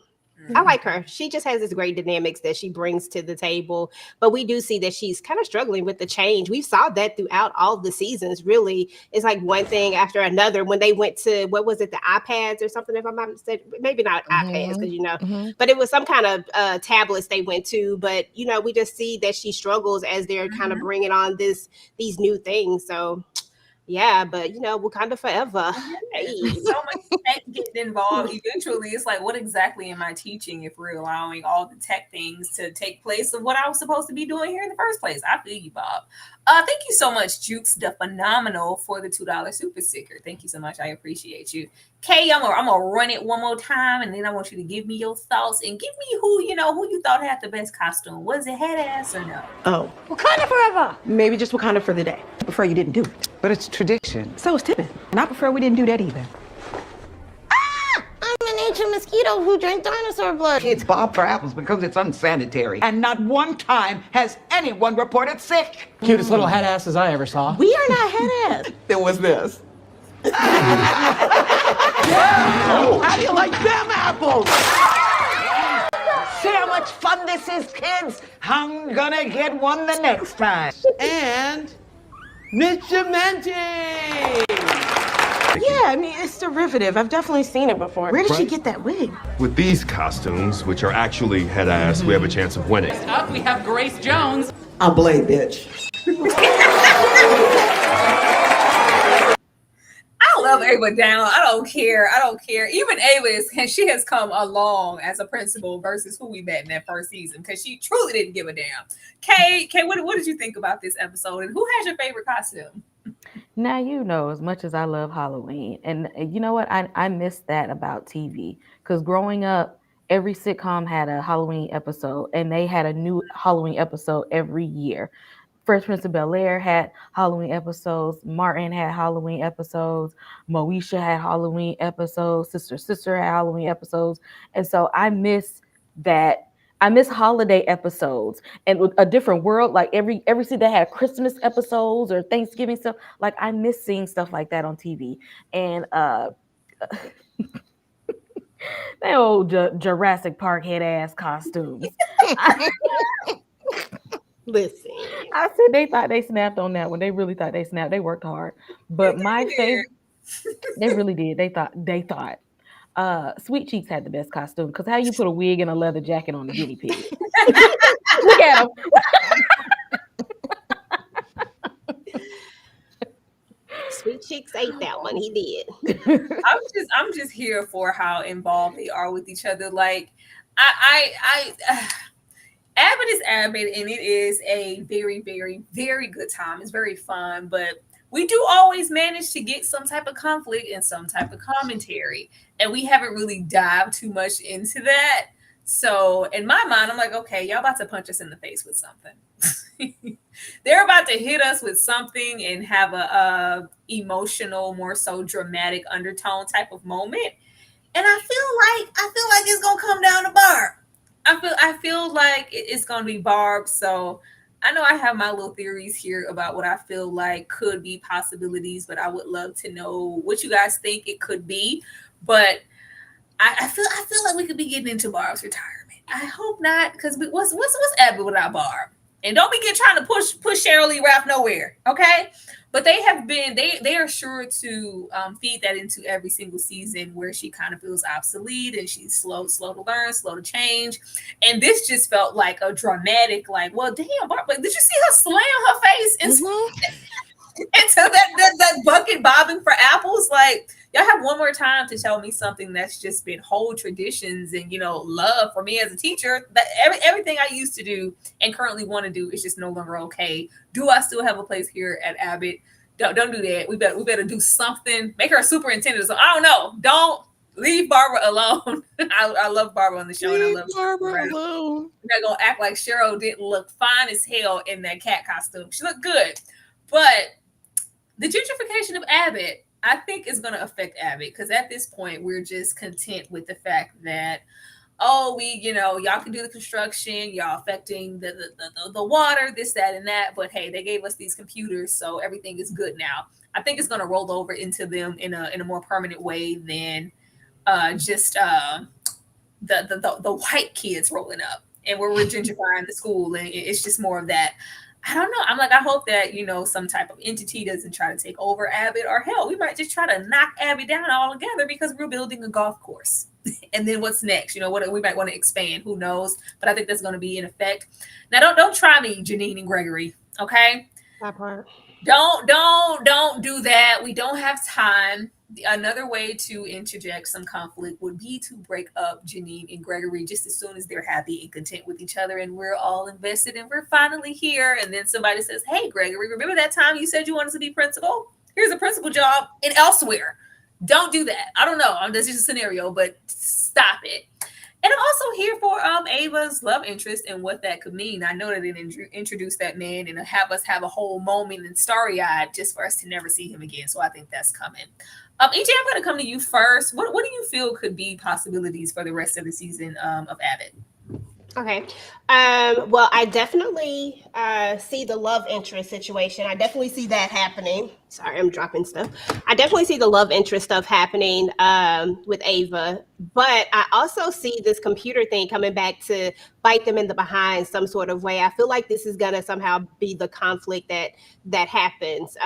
I like her. She just has this great dynamics that she brings to the table, but we do see that she's kind of struggling with the change. We saw that throughout all the seasons. Really, it's like one thing after another. When they went to, what was it, the iPads or something, if I'm not mistaken, maybe not iPads because but it was some kind of tablets they went to, but we just see that she struggles as they're kind of bringing on these new things. So yeah, but Wakanda forever. Hey. So much tech getting involved. Eventually, it's like, what exactly am I teaching if we're allowing all the tech things to take place of what I was supposed to be doing here in the first place? I feel you, Bob. Thank you so much, Jukes the Phenomenal, for the $2 super sticker. Thank you so much. I appreciate you. Kay, I'm gonna run it one more time, and then I want you to give me your thoughts and give me who you thought had the best costume. Was it head ass or no? Oh, Wakanda forever. maybe just Wakanda for the day. I prefer you didn't do it. But it's tradition. So is Tippin. And I prefer we didn't do that either. I'm an ancient mosquito who drank dinosaur blood. It's Bob for apples because it's unsanitary. And not one time has anyone reported sick. Cutest little head asses I ever saw. We are not head ass. Then what's this? How do you like them apples? See how much fun this is, kids? I'm gonna get one the next time. And mockumentary. Yeah, it's derivative. I've definitely seen it before. Where did she get that wig? With these costumes, which are actually head ass, we have a chance of winning. Up, we have Grace Jones. I'm Blade, bitch. I love Ava down. I don't care. Even Ava she has come along as a principal versus who we met in that first season because she truly didn't give a damn. Kay, what did you think about this episode? And who has your favorite costume? Now, as much as I love Halloween, and you know what? I miss that about TV because growing up, every sitcom had a Halloween episode, and they had a new Halloween episode every year. Fresh Prince of Bel-Air had Halloween episodes. Martin had Halloween episodes. Moesha had Halloween episodes. Sister had Halloween episodes. And so I miss that. I miss holiday episodes and with a different world. Like every season they had Christmas episodes or Thanksgiving stuff. Like I miss seeing stuff like that on TV. And that old Jurassic Park head ass costumes. Listen, I said they thought they snapped on that one. They really thought they snapped. They worked hard, but my favorite, they really did. They thought. Sweet Cheeks had the best costume because how you put a wig and a leather jacket on a guinea pig? Look at him. Sweet Cheeks ate that one. He did. I'm just here for how involved they are with each other. Like I Abbott is Abbott, and it is a very, very, very good time. It's very fun, but we do always manage to get some type of conflict and some type of commentary, and we haven't really dived too much into that. So in my mind, I'm like, okay, y'all about to punch us in the face with something. They're about to hit us with something and have a emotional, more so dramatic undertone type of moment. And I feel like it's gonna come down to Barb. I feel like it's gonna be Barb. So I know I have my little theories here about what I feel like could be possibilities, but I would love to know what you guys think it could be. But I feel like we could be getting into Barb's retirement. I hope not, because what's Abbott without Barb? And don't be trying to push Sheryl Lee Ralph nowhere, okay? But they are sure to feed that into every single season where she kind of feels obsolete and she's slow to learn, slow to change. And this just felt like a dramatic, like, well, damn, Barb, did you see her slam her face into that bucket bobbing for apples? Like, y'all have one more time to tell me something that's just been whole traditions and, love for me as a teacher. That everything I used to do and currently want to do is just no longer okay. Do I still have a place here at Abbott? Don't do that. We better do something. Make her a superintendent. So I don't know. Don't leave Barbara alone. I love Barbara on the show. Leave and I love Barbara alone. We're not gonna act like Sheryl didn't look fine as hell in that cat costume. She looked good, but the gentrification of Abbott, I think, is going to affect Abbott, because at this point we're just content with the fact that, y'all can do the construction, y'all affecting the water, this, that, and that. But hey, they gave us these computers, so everything is good now. I think it's going to roll over into them in a more permanent way than just the white kids rolling up and we're gentrifying the school, and it's just more of that. I don't know. I'm like, I hope that, some type of entity doesn't try to take over Abbott, or hell, we might just try to knock Abbott down altogether because we're building a golf course. And then what's next? What we might want to expand. Who knows? But I think that's going to be in effect. Now, don't try me, Janine and Gregory. Okay. That part. Don't do that. We don't have time. Another way to interject some conflict would be to break up Janine and Gregory just as soon as they're happy and content with each other and we're all invested and we're finally here. And then somebody says, hey, Gregory, remember that time you said you wanted to be principal? Here's a principal job in elsewhere. Don't do that. I don't know. That's just a scenario, but stop it. And I'm also here for Ava's love interest and what that could mean. I know that it introduced that man and have us have a whole moment and starry-eyed just for us to never see him again. So I think that's coming. EJ, I'm going to come to you first. What do you feel could be possibilities for the rest of the season of Abbott? Okay. Well, I definitely see the love interest situation. I definitely see that happening. Sorry, I'm dropping stuff. I definitely see the love interest stuff happening with Ava. But I also see this computer thing coming back to bite them in the behind some sort of way. I feel like this is going to somehow be the conflict that happens.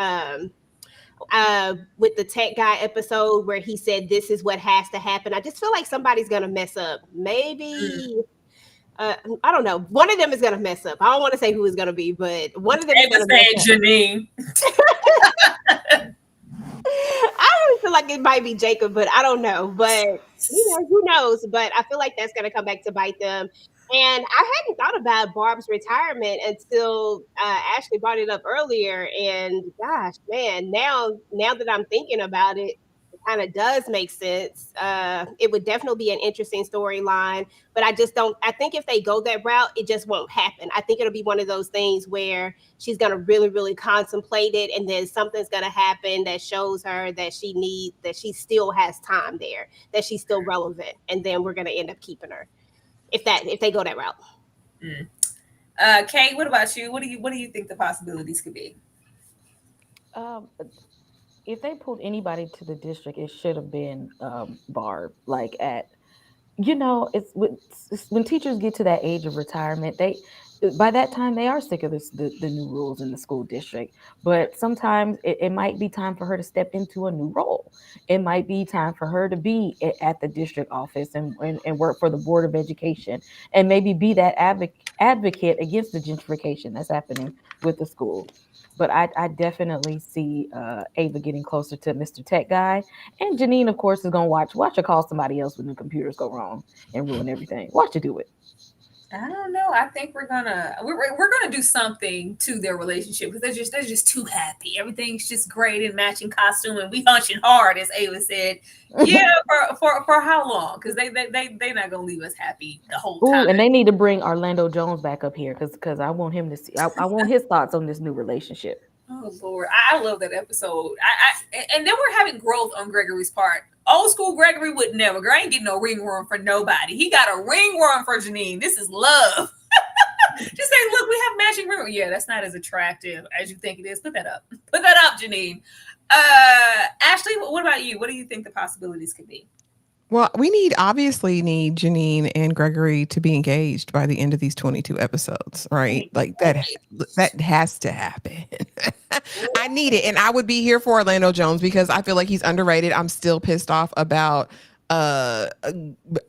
With the tech guy episode where he said this is what has to happen. I just feel like somebody's going to mess up. Maybe... I don't know. One of them is going to mess up. I don't want to say who it's going to be, but one of them is going to mess up. Janine. I don't feel like it might be Jacob, but I don't know. But who knows? But I feel like that's going to come back to bite them. And I hadn't thought about Barb's retirement until Ashley brought it up earlier. And gosh, man, now that I'm thinking about it, kind of does make sense. It would definitely be an interesting storyline, but I just don't. I think if they go that route, it just won't happen. I think it'll be one of those things where she's gonna really, really contemplate it, and then something's gonna happen that shows her that she still has time there, that she's still relevant, and then we're gonna end up keeping her if they go that route. Kate, what about you? What do you think the possibilities could be? If they pulled anybody to the district, it should have been Barb. Like it's when teachers get to that age of retirement, by that time they are sick of the new rules in the school district. But sometimes it might be time for her to step into a new role. It might be time for her to be at the district office and work for the Board of Education and maybe be that advocate against the gentrification that's happening with the school. But I definitely see Ava getting closer to Mr. Tech Guy. And Janine, of course, is going to watch her call somebody else when the computers go wrong and ruin everything. Watch her do it. I don't know. I think we're gonna do something to their relationship because they're just too happy. Everything's just great in matching costume, and we hunching hard, as Ava said. Yeah, for how long? Because they're not gonna leave us happy the whole time. Ooh, and they need to bring Orlando Jones back up here because I want him to see. I want his thoughts on this new relationship. Oh Lord, I love that episode. And then we're having growth on Gregory's part. Old school Gregory would never. Girl, I ain't getting no ringworm for nobody. He got a ringworm for Janine. This is love. Just say, look, we have matching ringworm. Yeah, that's not as attractive as you think it is. Put that up. Put that up, Janine. Ashley, what about you? What do you think the possibilities could be? Well, we obviously need Janine and Gregory to be engaged by the end of these 22 episodes, right? Like that has to happen. I need it. And I would be here for Orlando Jones because I feel like he's underrated. I'm still pissed off about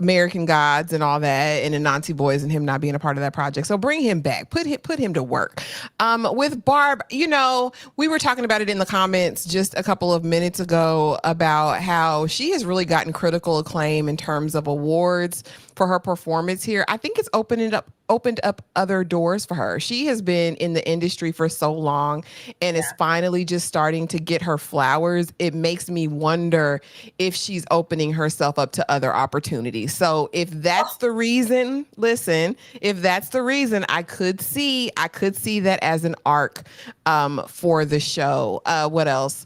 American Gods and all that and Anansi Boys and him not being a part of that project. So bring him back. Put him to work. With Barb, we were talking about it in the comments just a couple of minutes ago about how she has really gotten critical acclaim in terms of awards for her performance here. I think it's opened up other doors for her. She has been in the industry for so long and is finally just starting to get her flowers. It makes me wonder if she's opening herself up to other opportunities. So if that's the reason, I could see that as an arc for the show. What else?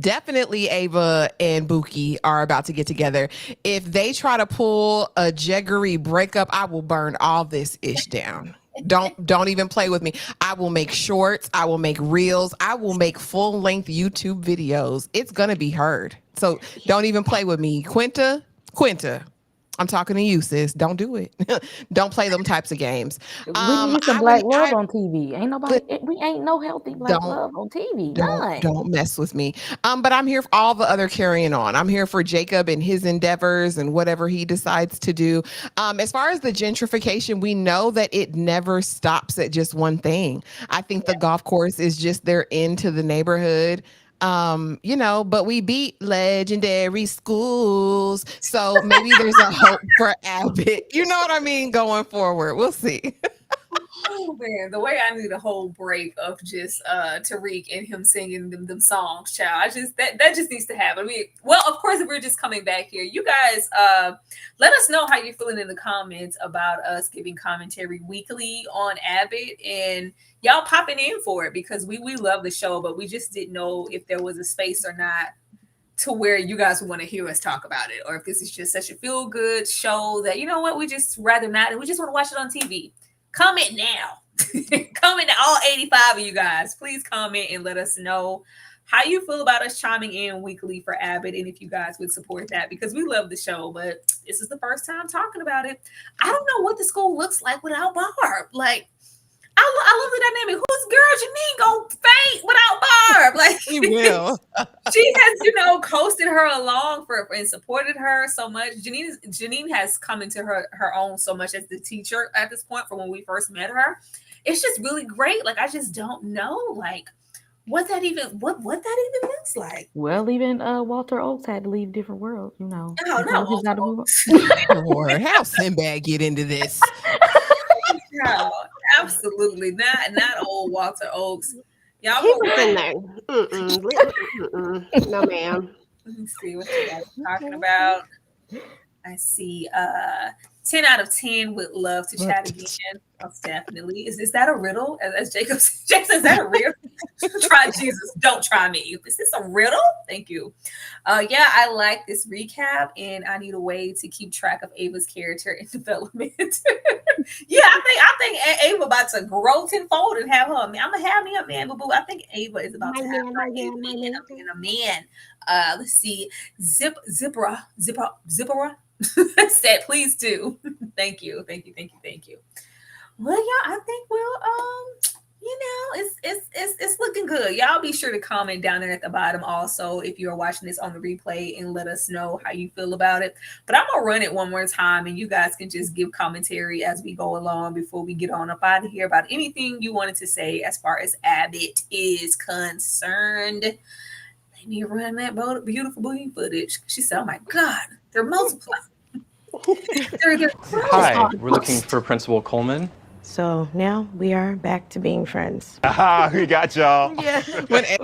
Definitely Ava and Buki are about to get together. If they try to pull a Jeggery breakup, I will burn all this ish down. Don't even play with me. I will make shorts. I will make reels. I will make full length YouTube videos. It's going to be heard. So don't even play with me. Quinta, I'm talking to you, sis. Don't do it. Don't play them types of games. We need some black love on TV. We ain't no healthy black love on TV. Don't mess with me. But I'm here for all the other carrying on. I'm here for Jacob and his endeavors and whatever he decides to do. As far as the gentrification, we know that it never stops at just one thing. I think the golf course is just their end to the neighborhood. But we beat legendary schools. So maybe there's a hope for Abbott. You know what I mean? Going forward. We'll see. Oh man, the way I need a whole break of just Tariq and him singing them songs, child. That just needs to happen. I mean, well, of course, if we're just coming back here, you guys let us know how you're feeling in the comments about us giving commentary weekly on Abbott, and y'all popping in for it because we love the show, but we just didn't know if there was a space or not to where you guys would want to hear us talk about it, or if this is just such a feel good show that we just rather not, and we just want to watch it on TV. Comment now. Comment to all 85 of you guys. Please comment and let us know how you feel about us chiming in weekly for Abbott, and if you guys would support that, because we love the show, but this is the first time talking about it. I don't know what the school looks like without Barb. Like, I love the dynamic. Who's girl Janine gonna faint without Barb? Like, she will. She has, coasted her along and supported her so much. Janine has come into her own so much as the teacher at this point from when we first met her. It's just really great. Like, I just don't know, like, what that even looks like. Well, even Walter Oates had to leave Different World, No, not Walter Oates. Lord, how Sinbad get into this? No, absolutely not old Walter Oates. Y'all he was in there. No, ma'am. Let me see what you guys are talking about. I see 10 out of 10 would love to chat again. Most definitely. Is that a riddle? As Jacob says, is that a riddle? Try Jesus, don't try me. Is this a riddle? Thank you. Yeah, I like this recap, and I need a way to keep track of Ava's character and development. Yeah, I think Ava about to grow tenfold and have her. I'm gonna have me a man, boo boo. I think Ava is about to have her a man. Let's see, Zippera said, please do. Thank you. Well, yeah, I think it's looking good. Y'all be sure to comment down there at the bottom also if you're watching this on the replay and let us know how you feel about it. But I'm gonna run it one more time and you guys can just give commentary as we go along before we get on up out of here about anything you wanted to say as far as Abbott is concerned. Let me run that beautiful booty footage. She said, oh my God, they're multiplying. Hi, we're looking for Principal Coleman. So now we are back to being friends. Aha, we got y'all. Yeah. We're dating.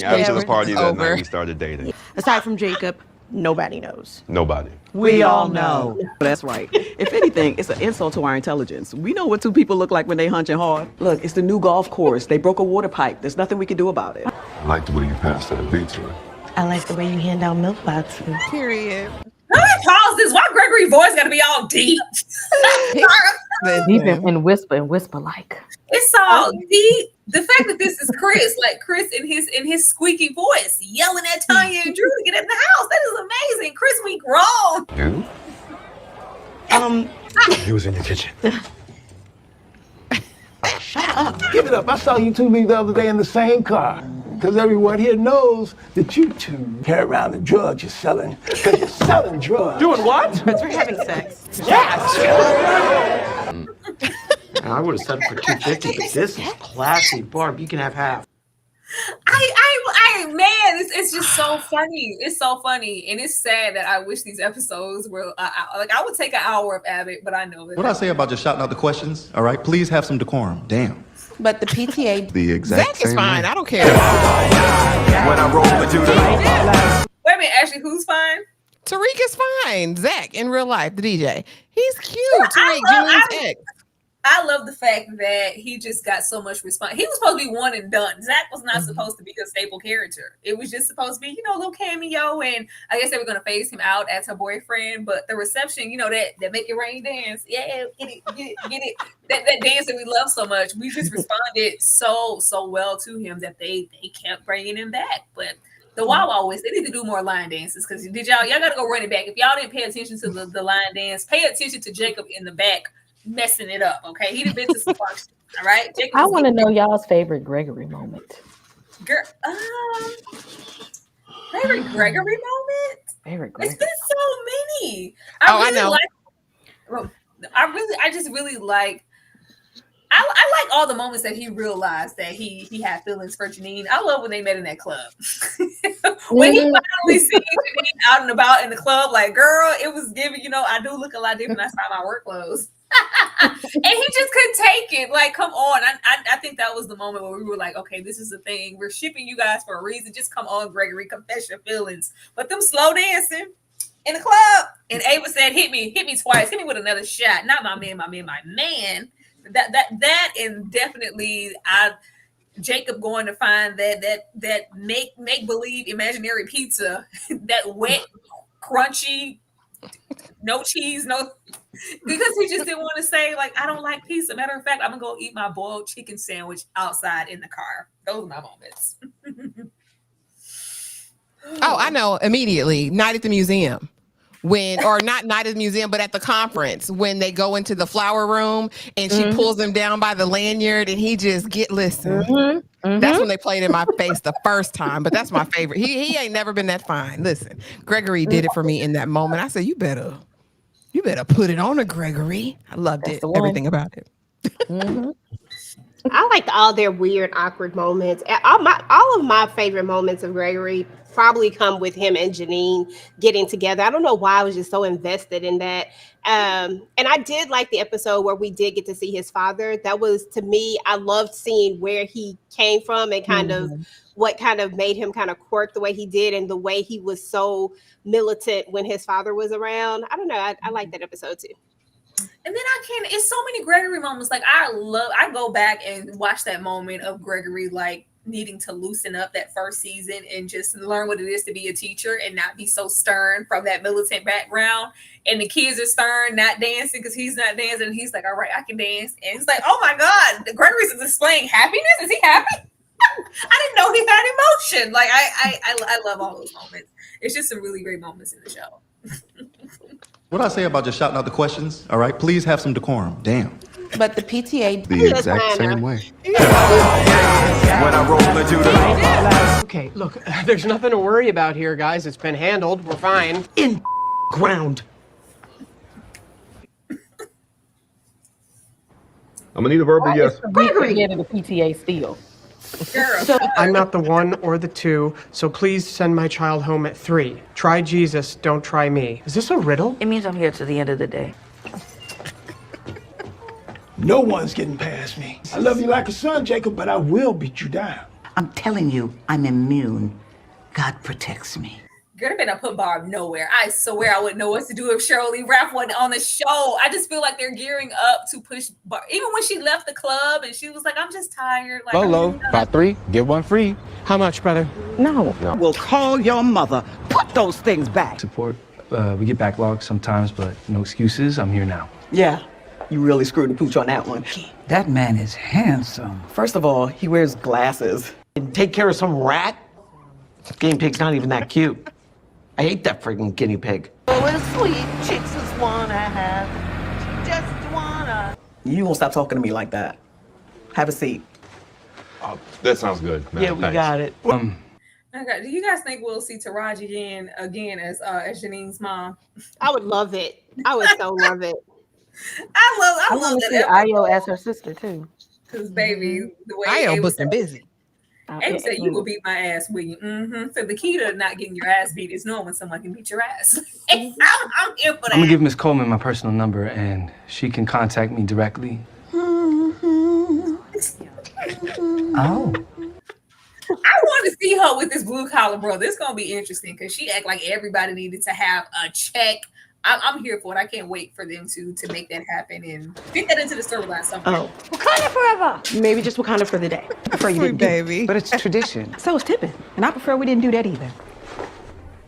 After the party that night, we started dating. Aside from Jacob, nobody knows. Nobody. We all know. That's right. If anything, it's an insult to our intelligence. We know what two people look like when they hunching hard. Look, it's the new golf course. They broke a water pipe. There's nothing we can do about it. I like the way you passed that pizza. I like the way you hand out milk boxes. Period. Let me pause this. Why Gregory's voice got to be all deep? Deep and whisper like. It's all deep. The fact that this is Chris, like Chris in his squeaky voice, yelling at Tanya and Drew to get in the house. That is amazing. Chris, we grown. You? He was in your kitchen. Shut up. Give it up. I saw you two leave the other day in the same car. Because everyone here knows that you two carry around the drugs you're selling. Because you're selling drugs. Doing what? Because we're having sex. Yes. I would have settled for $250, but this is classy. Barb, you can have half. Man, it's just so funny. It's so funny, and it's sad that I wish these episodes were I would take an hour of Abbott, but I know that. What I say about just shouting out the questions? All right, please have some decorum. Damn. But the PTA. The exact Zach is fine. way. I don't care. When I roll with you, Wait a minute, Ashley, who's fine? Tariq is fine. Zach in real life, the DJ. He's cute. Tariq, Janine's ex. I love the fact that he just got so much response. He was supposed to be one and done. Zach was not supposed to be a staple character. It was just supposed to be, a little cameo. And I guess they were going to phase him out as her boyfriend. But the reception, that Make It Rain dance. Yeah, get it. That dance that we love so much. We just responded so well to him that they kept bringing him back. But the Wawa West, they need to do more line dances. Because y'all got to go run it back. If y'all didn't pay attention to the line dance, pay attention to Jacob in the back. Messing it up, okay? He'd have been to some functions, all right? Jacob, I want to know y'all's favorite Gregory moment. Favorite Gregory moment? Favorite Gregory. It's been so many. I know. I just really like. I like all the moments that he realized that he had feelings for Janine. I love when they met in that club. When he finally seen Janine out and about in the club, like, girl, it was giving, I do look a lot different outside my work clothes. And he just couldn't take it. Like, come on. I think that was the moment where we were like, okay, this is the thing. We're shipping you guys for a reason. Just come on, Gregory, confess your feelings. But them slow dancing in the club. And Ava said, hit me twice. Hit me with another shot. Not my man. That and definitely Jacob going to find that make believe imaginary pizza, that wet, crunchy, no cheese, because he just didn't want to say, like, I don't like pizza. Matter of fact, I'm gonna go eat my boiled chicken sandwich outside in the car. Those are my moments. Oh, I know immediately. Night at the museum. Or not night at the museum, but at the conference, when they go into the flower room and she pulls him down by the lanyard and he just listen. That's when they played in my face the first time, but that's my favorite. He ain't never been that fine. Listen, Gregory did it for me in that moment. I said, you better put it on her, Gregory. I loved it. Everything about it. I liked all their weird, awkward moments. All of my favorite moments of Gregory probably come with him and Janine getting together. I don't know why I was just so invested in that. And I did like the episode where we did get to see his father. That was, to me, I loved seeing where he came from and kind of what kind of made him kind of quirk the way he did and the way he was so militant when his father was around. I don't know. I like that episode too. And then it's so many Gregory moments. Like I go back and watch that moment of Gregory like needing to loosen up that first season and just learn what it is to be a teacher and not be so stern from that militant background. And the kids are stern, not dancing because he's not dancing. And he's like, all right, I can dance. And he's like, oh my God, Gregory's displaying happiness. Is he happy? I didn't know he had emotion. Like I love all those moments. It's just some really great moments in the show. What I say about just shouting out the questions, all right? Please have some decorum. Damn. But the PTA... The exact same way. When I roll into the... Okay, look, there's nothing to worry about here, guys. It's been handled. We're fine. In ground. I'm gonna need a verbal yes. Gregory getting the PTA still. So, I'm not the one or the two, so please send my child home at 3. Try Jesus, don't try me. Is this a riddle? It means I'm here to the end of the day. No one's getting past me. I love you like a son, Jacob, but I will beat you down. I'm telling you, I'm immune. God protects me. Girl, they better put Barb nowhere. I swear I wouldn't know what to do if Sheryl Lee Ralph wasn't on the show. I just feel like they're gearing up to push Barb. Even when she left the club and she was like, I'm just tired. Like, Lolo, buy 3, get 1 free. How much, brother? No. We'll call your mother. Put those things back. Support. We get backlogged sometimes, but no excuses. I'm here now. Yeah, you really screwed the pooch on that one. That man is handsome. First of all, he wears glasses. And take care of some rat? Guinea pig's not even that cute. I hate that freaking guinea pig. Oh, and sweet chicks just wanna have. She just wanna. You won't stop talking to me like that. Have a seat. Oh, that sounds good, man. Yeah, we got it. Okay, do you guys think we'll see Taraji again as Janine's mom? I would love it. I would so love it. I love want to see that. Ayo as her sister too. Because baby, the way Ayo Ava booked said- and busy. Ava said you will beat my ass, will you? So the key to not getting your ass beat is knowing when someone can beat your ass. I'm here for that. I'm gonna give Miss Coleman my personal number and she can contact me directly. Oh. I want to see her with this blue collar brother. It's gonna be interesting because she act like everybody needed to have a check. I'm here for it. I can't wait for them to make that happen and fit that into the storyline somehow. Wakanda forever. Maybe just Wakanda for the day. I prefer you didn't baby. But it's tradition. So is tipping. And I prefer we didn't do that either.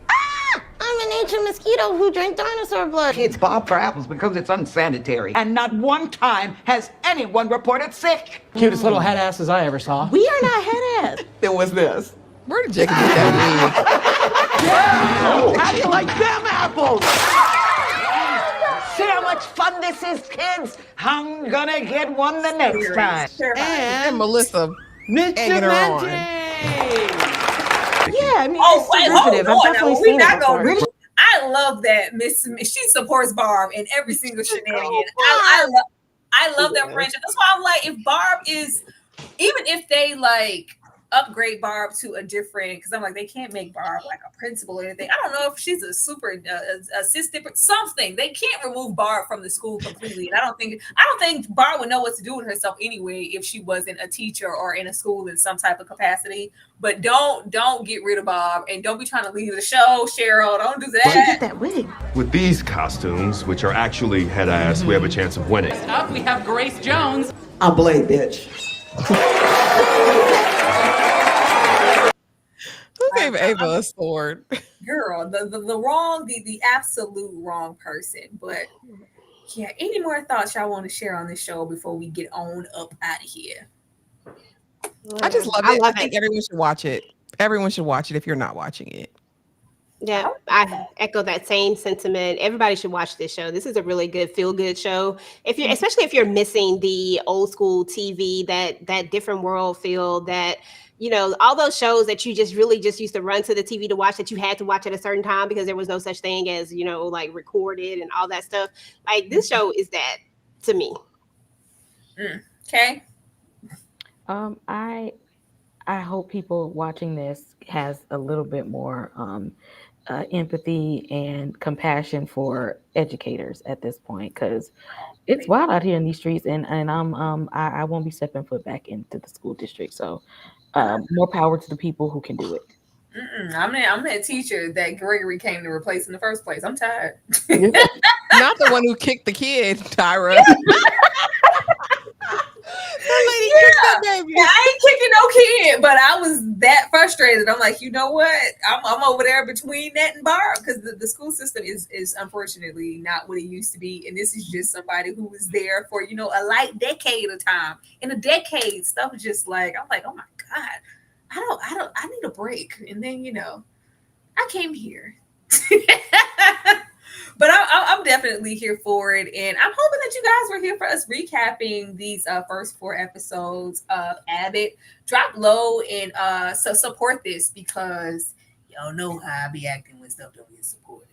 I'm an ancient mosquito who drank dinosaur blood. Kids bob for apples because it's unsanitary. And not one time has anyone reported sick. Cutest little head asses I ever saw. We are not head ass. Then what's this? Where did Jacob get that wig? How do you like them apples? See how much fun this is, kids? I'm gonna get one the next time. And Melissa egging her on. Yeah, I mean, Oh, wait, hold derivative. on. I've definitely Now, seen it before. I love that Miss. She supports Barb in every single shenanigan. I love that friendship. That's why I'm like, if Barb is, even if they like upgrade Barb to a different, because I'm like, they can't make Barb like a principal or anything. I don't know if she's a super assistant, but something. They can't remove Barb from the school completely. And I don't think Barb would know what to do with herself anyway if she wasn't a teacher or in a school in some type of capacity. But don't get rid of Barb and don't be trying to leave the show, Sheryl. Don't do that. Get that wig. With these costumes, which are actually head ass, we have a chance of winning. Up, we have Grace Jones. I'm Blade, bitch. Who gave Ava a sword? Girl, the wrong, the absolute wrong person. But yeah, any more thoughts y'all want to share on this show before we get on up out of here? I just love it. I think everyone should watch it. Everyone should watch it if you're not watching it. Yeah, I echo that same sentiment. Everybody should watch this show. This is a really good feel-good show. If you're, especially if you're missing the old school TV, that different world feel, that all those shows that you just used to run to the TV to watch, that you had to watch at a certain time because there was no such thing as like recorded and all that stuff. Like this show is that to me. Okay. I hope people watching this has a little bit more empathy and compassion for educators at this point, because it's wild out here in these streets, and I won't be stepping foot back into the school district. So more power to the people who can do it. I'm that teacher that Gregory came to replace in the first place. I'm tired. Not the one who kicked the kid, Tyra. Lady kicked that baby. I ain't kicking no kid, but I was that frustrated. I'm like, you know what? I'm over there between that and Barb because the school system is unfortunately not what it used to be. And this is just somebody who was there for, a light decade of time. In a decade, stuff is just like, I'm like, oh my God, I need a break. And then, I came here. But I'm definitely here for it. And I'm hoping that you guys were here for us recapping these first 4 episodes of Abbott. Drop low and so support this because y'all know how I be acting when stuff don't get supported.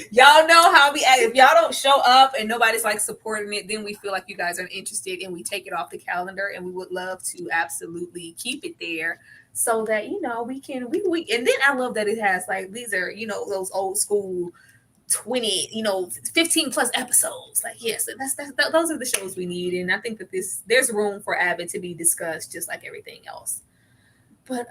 Y'all know how we act. If y'all don't show up and nobody's like supporting it, then we feel like you guys aren't interested and we take it off the calendar, and we would love to absolutely keep it there so that we can and then I love that it has like these are those old school 20 15 plus episodes. Like yes, those are the shows we need, and I think that there's room for Abbott to be discussed just like everything else. But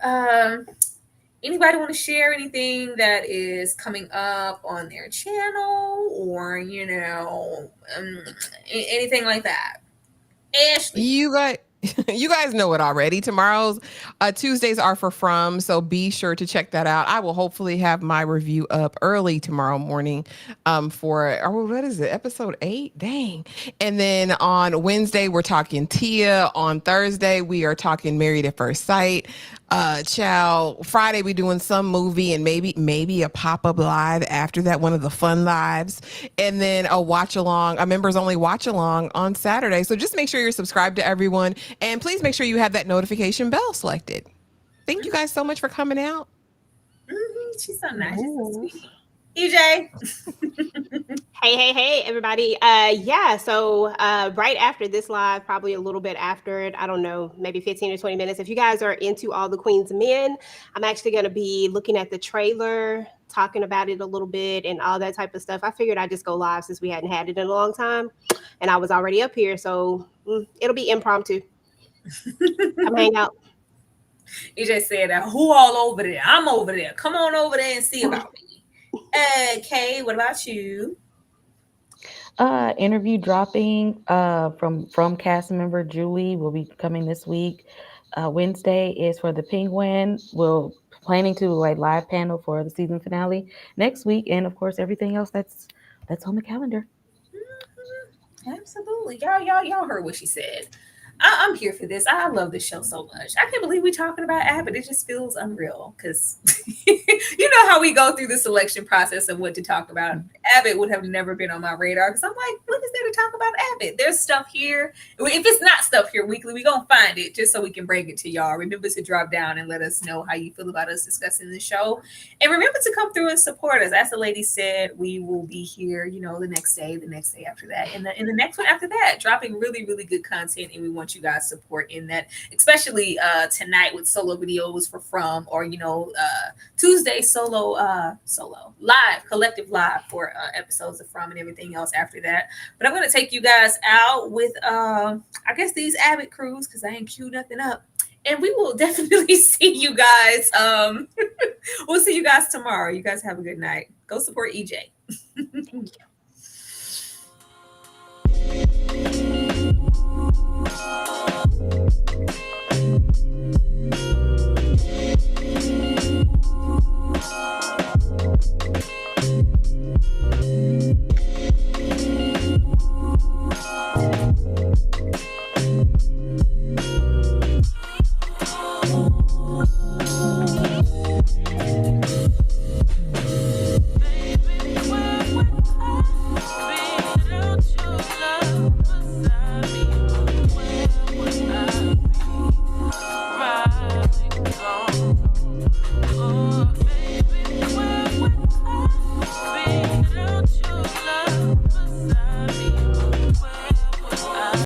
anybody want to share anything that is coming up on their channel or anything like that? Ashley, you guys know it already. Tomorrow's Tuesdays are for From, so be sure to check that out. I will hopefully have my review up early tomorrow morning for what is it, episode 8? Dang. And then on Wednesday we're talking Tia. On Thursday we are talking Married at First Sight. Friday we doing some movie and maybe a pop-up live after that, one of the fun lives, and then a watch along, a members only watch along on Saturday. So just make sure you're subscribed to everyone, and please make sure you have that notification bell selected. Thank you guys so much for coming out. She's so nice. She's so sweet. EJ. Hey, everybody. So right after this live, probably a little bit after it, I don't know, maybe 15 or 20 minutes. If you guys are into All the Queen's Men, I'm actually going to be looking at the trailer, talking about it a little bit and all that type of stuff. I figured I'd just go live since we hadn't had it in a long time and I was already up here. So it'll be impromptu. Come hang out. EJ said, who all over there? I'm over there. Come on over there and see about me. Kay, what about you? Interview dropping from cast member Julie will be coming this week. Wednesday is for the Penguin. We're planning to live panel for the season finale next week, and of course everything else that's on the calendar. Absolutely, y'all heard what she said. I'm here for this. I love this show so much. I can't believe we're talking about Abbott. It just feels unreal because you know how we go through the selection process and what to talk about. Abbott would have never been on my radar because I'm like, what is there to talk about Abbott? There's stuff here. If it's not stuff here weekly, we're going to find it just so we can bring it to y'all. Remember to drop down and let us know how you feel about us discussing the show. And remember to come through and support us. As the lady said, we will be here, the next day after that, and the next one after that, dropping really, really good content. And we want you guys support in that, especially tonight with solo videos for From, or Tuesday solo live, collective live for episodes of From and everything else after that. But I'm going to take you guys out with I guess these Abbott crews because I ain't queued nothing up, and we will definitely see you guys we'll see you guys tomorrow. You guys have a good night. Go support EJ. Thank you.